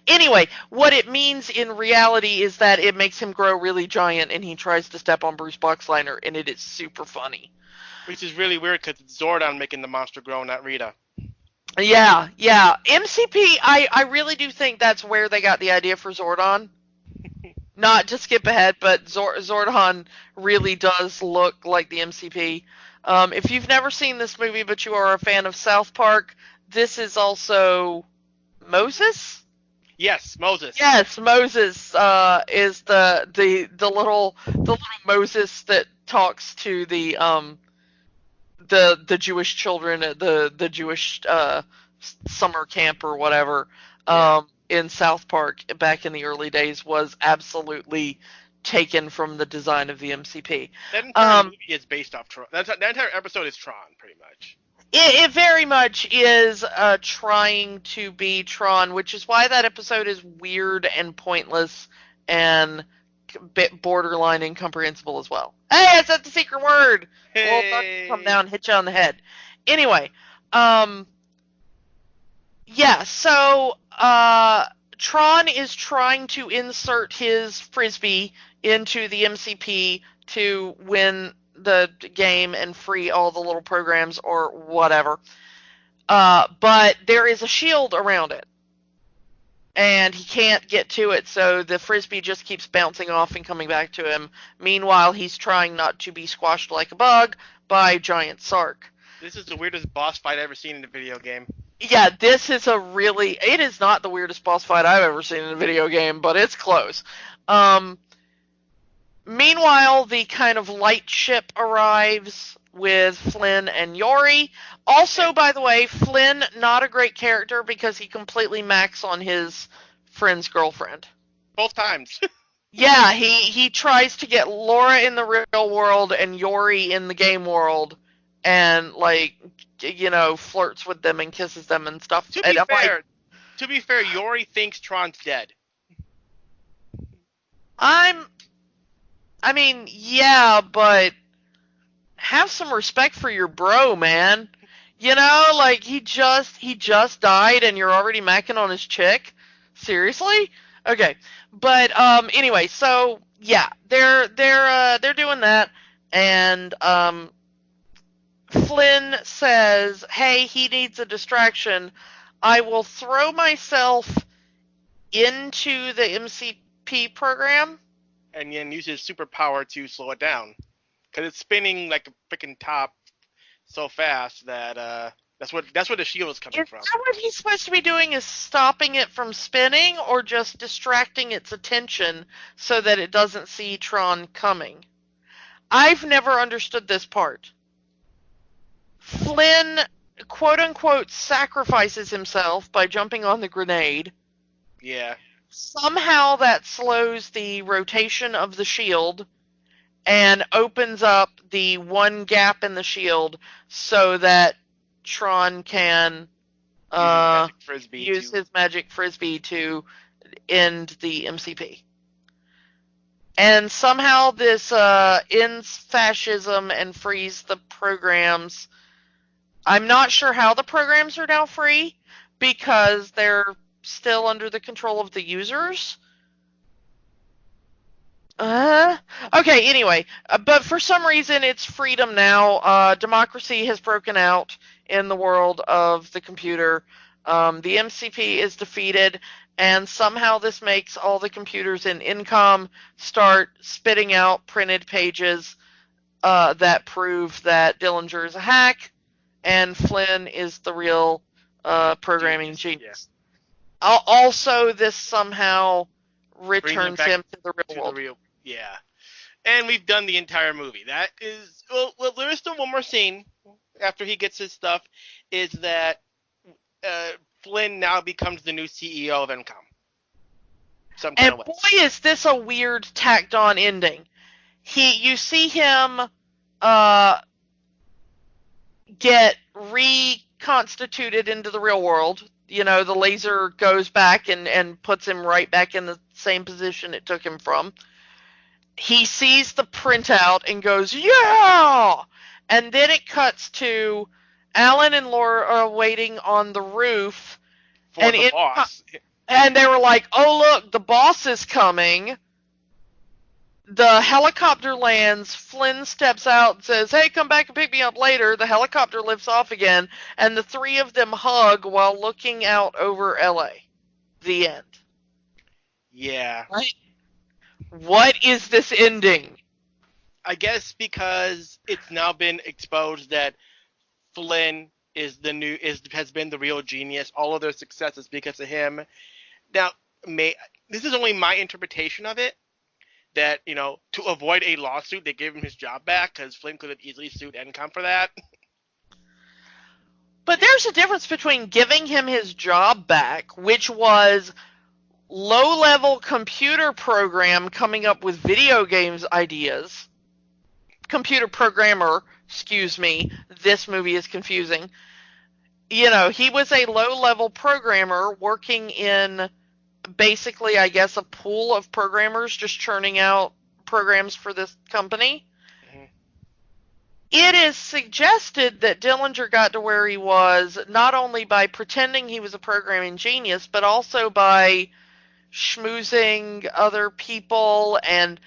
Anyway, what it means in reality is that it makes him grow really giant, and he tries to step on Bruce Boxleitner, and it is super funny. Which is really weird because it's Zordon making the monster grow, not Rita. Yeah. MCP, I really do think that's where they got the idea for Zordon. Not to skip ahead, but Zordon really does look like the MCP. If you've never seen this movie, but you are a fan of South Park, this is also Moses? Yes, Moses. Yes, Moses is the little Moses that talks to the Jewish children at the Jewish summer camp or whatever. In South Park back in the early days was absolutely taken from the design of the MCP. That entire movie is based off Tron. That entire episode is Tron, pretty much. It very much is trying to be Tron, which is why that episode is weird and pointless and bit borderline incomprehensible as well. Hey, I said the secret word! Hey. Well, come down and hit you on the head. Anyway, yeah, so Tron is trying to insert his frisbee into the MCP to win the game and free all the little programs or whatever. But there is a shield around it. And he can't get to it, so the frisbee just keeps bouncing off and coming back to him. Meanwhile, he's trying not to be squashed like a bug by Giant Sark. This is the weirdest boss fight I've ever seen in a video game. Yeah, this is it is not the weirdest boss fight I've ever seen in a video game, but it's close. Meanwhile, the kind of light ship arrives with Flynn and Yori. Also, by the way, Flynn, not a great character because he completely macks on his friend's girlfriend. Both times. Yeah, he tries to get Laura in the real world and Yori in the game world and, flirts with them and kisses them and stuff. To be fair, Yori thinks Tron's dead. Yeah, but have some respect for your bro, man. He just died and you're already macking on his chick? Seriously? Okay. But anyway, so yeah, they're doing that, and Flynn says, "Hey, he needs a distraction. I will throw myself into the MCP program." And then use his superpower to slow it down. Because it's spinning like a freaking top so fast that that's where the shield is coming from. Is that what he's supposed to be doing, is stopping it from spinning, or just distracting its attention so that it doesn't see Tron coming? I've never understood this part. Flynn, quote-unquote, sacrifices himself by jumping on the grenade. Yeah. Somehow that slows the rotation of the shield and opens up the one gap in the shield so that Tron can use his magic frisbee to end the MCP. And somehow this ends fascism and frees the programs. I'm not sure how the programs are now free because they're still under the control of the users. Okay, anyway, but for some reason it's freedom now. Democracy has broken out in the world of the computer. The MCP is defeated, and somehow this makes all the computers in Incom start spitting out printed pages that prove that Dillinger is a hack, and Flynn is the real programming genius. Also, this somehow returns him to the real world. Yeah. And we've done the entire movie. That is... Well, there is still one more scene after he gets his stuff, is that Flynn now becomes the new CEO of Incom. And boy, is this a weird tacked-on ending. You see him get reconstituted into the real world. The laser goes back and puts him right back in the same position it took him from. He sees the printout and goes, yeah! And then it cuts to Alan and Laura are waiting on the roof, For the boss. and they were like, "Oh look, the boss is coming." The helicopter lands. Flynn steps out and says, "Hey, come back and pick me up later." The helicopter lifts off again, and the three of them hug while looking out over LA. The end. Yeah. Right? What is this ending? I guess because it's now been exposed that Flynn has been the real genius. All of their success is because of him. Now, this is only my interpretation of it. That, to avoid a lawsuit, they gave him his job back because Flynn could have easily sued Encom for that. But there's a difference between giving him his job back, which was low-level computer program coming up with video games ideas. Computer programmer, excuse me, this movie is confusing. He was a low-level programmer working in basically, I guess, a pool of programmers just churning out programs for this company. Mm-hmm. It is suggested that Dillinger got to where he was not only by pretending he was a programming genius, but also by schmoozing other people and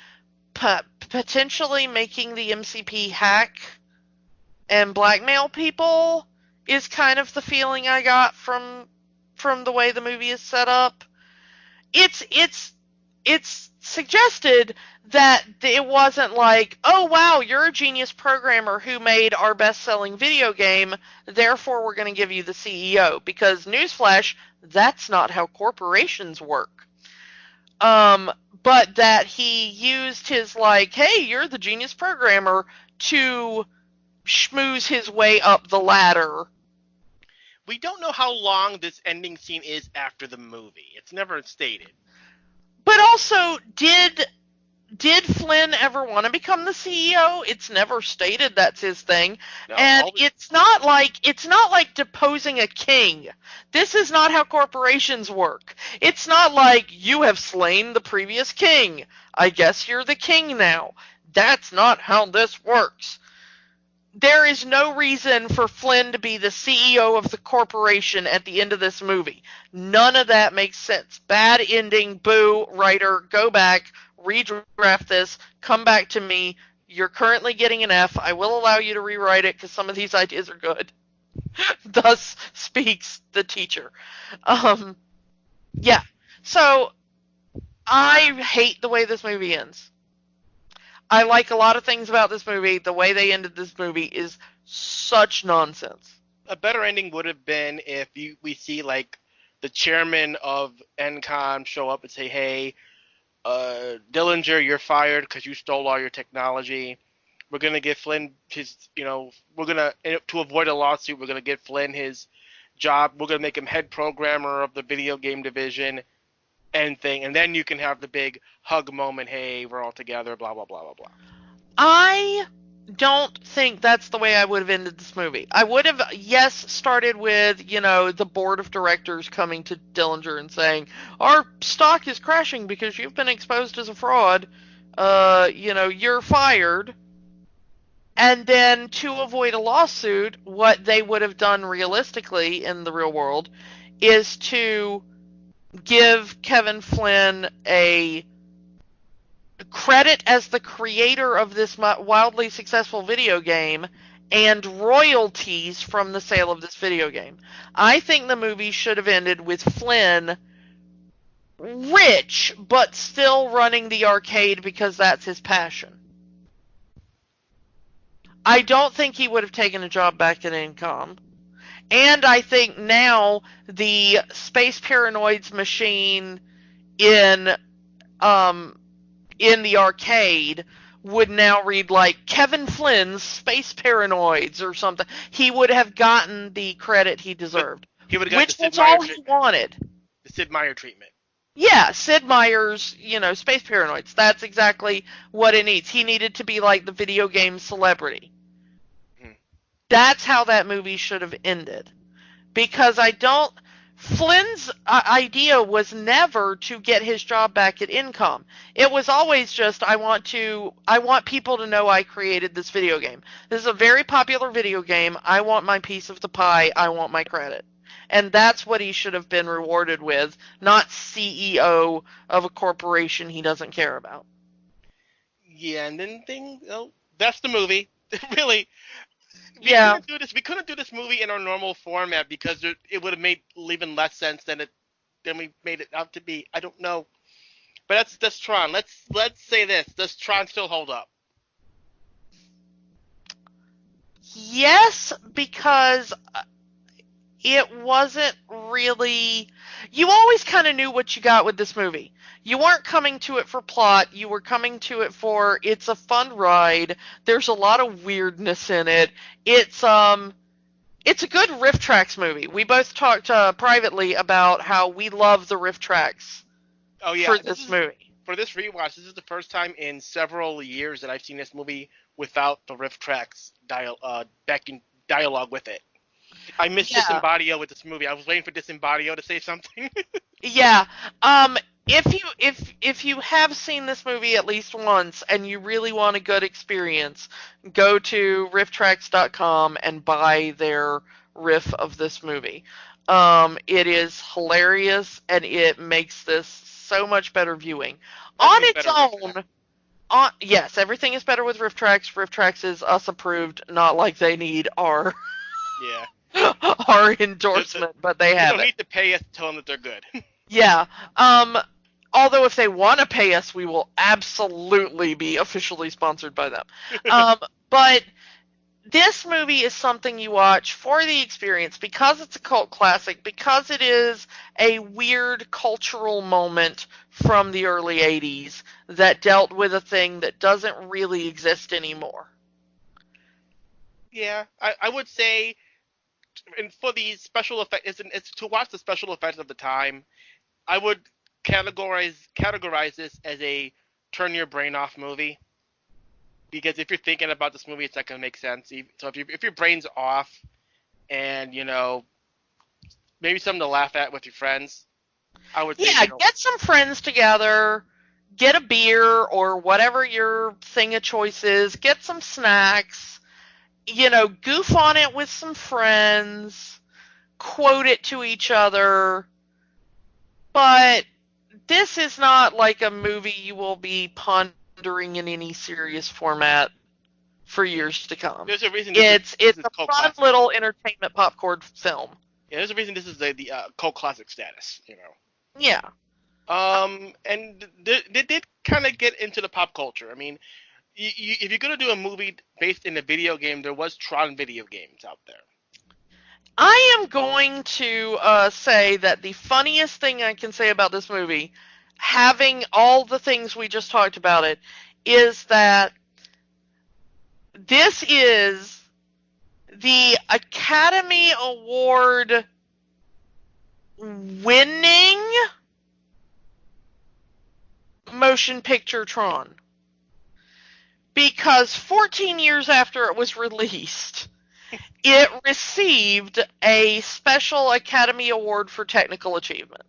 potentially making the MCP hack and blackmail people is kind of the feeling I got from the way the movie is set up. It's suggested that it wasn't like, "Oh wow, you're a genius programmer who made our best-selling video game, therefore we're going to give you the CEO," because newsflash, that's not how corporations work. But that he used his "Hey, you're the genius programmer" to schmooze his way up the ladder. We don't know how long this ending scene is after the movie. It's never stated. But also, did Flynn ever want to become the CEO? It's never stated that's his thing. No, and it's not like deposing a king. This is not how corporations work. It's not like, "You have slain the previous king. I guess you're the king now." That's not how this works. There is no reason for Flynn to be the CEO of the corporation at the end of this movie. None of that makes sense. Bad ending, boo, writer, go back, redraft this, come back to me. You're currently getting an F. I will allow you to rewrite it because some of these ideas are good. Thus speaks the teacher. Yeah. So, I hate the way this movie ends. I like a lot of things about this movie. The way they ended this movie is such nonsense. A better ending would have been if we see the chairman of Encom show up and say, "Hey, Dillinger, you're fired because you stole all your technology. We're gonna give Flynn his, we're gonna, to avoid a lawsuit, we're gonna give Flynn his job. We're gonna make him head programmer of the video game division." And then you can have the big hug moment. "Hey, we're all together, blah, blah, blah, blah, blah." I don't think that's the way I would have ended this movie. I would have, started with, the board of directors coming to Dillinger and saying, "Our stock is crashing because you've been exposed as a fraud. You're fired." And then to avoid a lawsuit, what they would have done realistically in the real world is to give Kevin Flynn a credit as the creator of this wildly successful video game and royalties from the sale of this video game. I think the movie should have ended with Flynn rich, but still running the arcade because that's his passion. I don't think he would have taken a job back at Incom. And I think now the Space Paranoids machine in the arcade would now read Kevin Flynn's Space Paranoids or something. He would have gotten the credit he deserved. He would have gotten which was all he wanted. The Sid Meier treatment. Yeah, Sid Meier's, Space Paranoids. That's exactly what it needs. He needed to be the video game celebrity. That's how that movie should have ended. Because Flynn's idea was never to get his job back at Incom. It was always just, I want people to know I created this video game. This is a very popular video game. I want my piece of the pie. I want my credit. And that's what he should have been rewarded with, not CEO of a corporation he doesn't care about. Yeah, and then that's the movie. Really, Yeah. We couldn't do this movie in our normal format because it would have made even less sense than we made it out to be. I don't know, but that's Tron. Let's say this: does Tron still hold up? Yes, because it wasn't really. You always kind of knew what you got with this movie. You weren't coming to it for plot. You were coming to it for it's a fun ride. There's a lot of weirdness in it. It's a good riff tracks movie. We both talked privately about how we love the riff tracks. Oh yeah, for this movie. For this rewatch, this is the first time in several years that I've seen this movie without the riff tracks backing dialogue with it. I missed Disembadio with this movie. I was waiting for Disembadio to say something. Yeah. If you have seen this movie at least once and you really want a good experience, go to rifftracks.com and buy their riff of this movie. It is hilarious and it makes this so much better viewing. On its own, yes, everything is better with Riff Tracks. Riff Tracks is us approved, not like they need our our endorsement, but they have it. They don't need to pay us to tell them that they're good. Yeah. Although if they want to pay us, we will absolutely be officially sponsored by them. But this movie is something you watch for the experience because it's a cult classic, because it is a weird cultural moment from the early 80s that dealt with a thing that doesn't really exist anymore. Yeah, I would say, and for the special effects, it's to watch the special effects of the time, I would categorize this as a turn your brain off movie. Because if you're thinking about this movie, it's not going to make sense. So if your brain's off, and maybe something to laugh at with your friends, I would say. Yeah, get some friends together, get a beer or whatever your thing of choice is, get some snacks, goof on it with some friends, quote it to each other. But this is not like a movie you will be pondering in any serious format for years to come. There's a reason it's a fun little entertainment popcorn film. Yeah, there's a reason this is the cult classic status, Yeah. And they did kind of get into the pop culture. I mean, if you're going to do a movie based in a video game, there was Tron video games out there. I am going to say that the funniest thing I can say about this movie, having all the things we just talked about it, is that this is the Academy Award winning motion picture Tron. Because 14 years after it was released, it received a special Academy Award for Technical Achievement.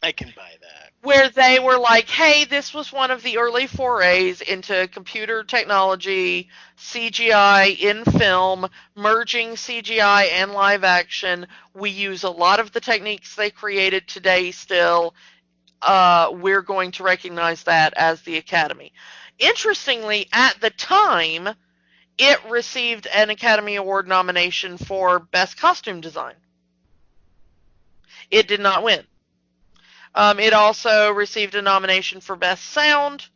I can buy that. Where they were like, hey, this was one of the early forays into computer technology, CGI in film, merging CGI and live action. We use a lot of the techniques they created today still. We're going to recognize that as the Academy. Interestingly, at the time, it received an Academy Award nomination for Best Costume Design. It did not win. It also received a nomination for Best Sound.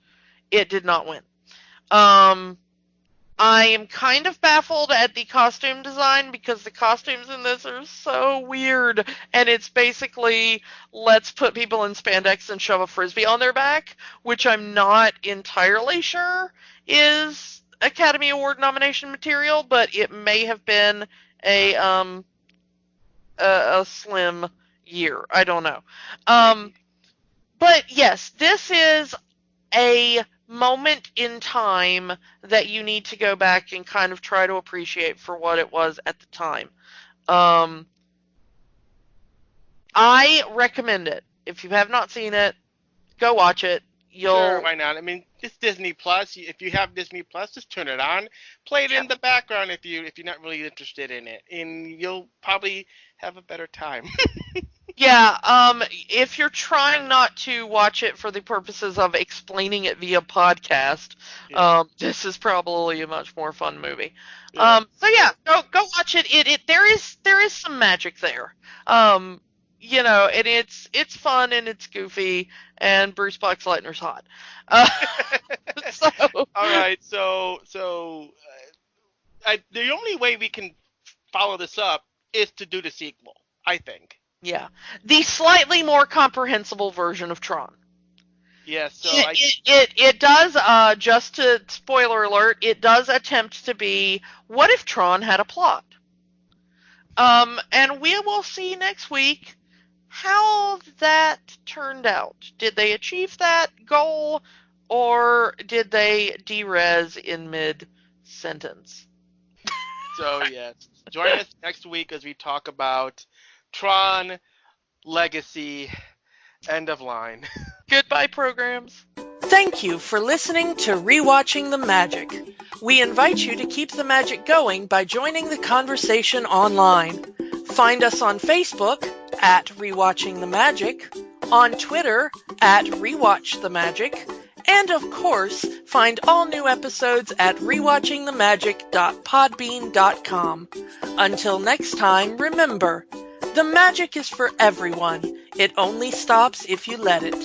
It did not win. I am kind of baffled at the costume design because the costumes in this are so weird. And it's basically, let's put people in spandex and shove a frisbee on their back, which I'm not entirely sure is Academy Award nomination material, but it may have been a slim year. I don't know. But yes, this is a moment in time that you need to go back and kind of try to appreciate for what it was at the time. I recommend it. If you have not seen it, go watch it. Sure, why not? I mean, it's Disney Plus. If you have Disney Plus, just turn it on, play it in the background if you're not really interested in it, and you'll probably have a better time. Yeah, if you're trying not to watch it for the purposes of explaining it via podcast, this is probably a much more fun movie. Yeah. So yeah, go watch it. There is some magic there. You know, and it's fun and it's goofy, and Bruce Boxleitner's hot. So All right, so the only way we can follow this up is to do the sequel, I think. yeah, the slightly more comprehensible version of Tron. Yeah, so it does, just to spoiler alert, it does attempt to be, what if Tron had a plot? And we will see next week how that turned out. Did they achieve that goal, or did they derez in mid-sentence? So yes, join us next week as we talk about Tron Legacy, end of line. Goodbye, programs. Thank you for listening to Rewatching the Magic. We invite you to keep the magic going by joining the conversation online. Find us on Facebook at Rewatching the Magic, on Twitter at Rewatch the Magic, and of course, find all new episodes at rewatchingthemagic.podbean.com. Until next time, remember, the magic is for everyone. It only stops if you let it.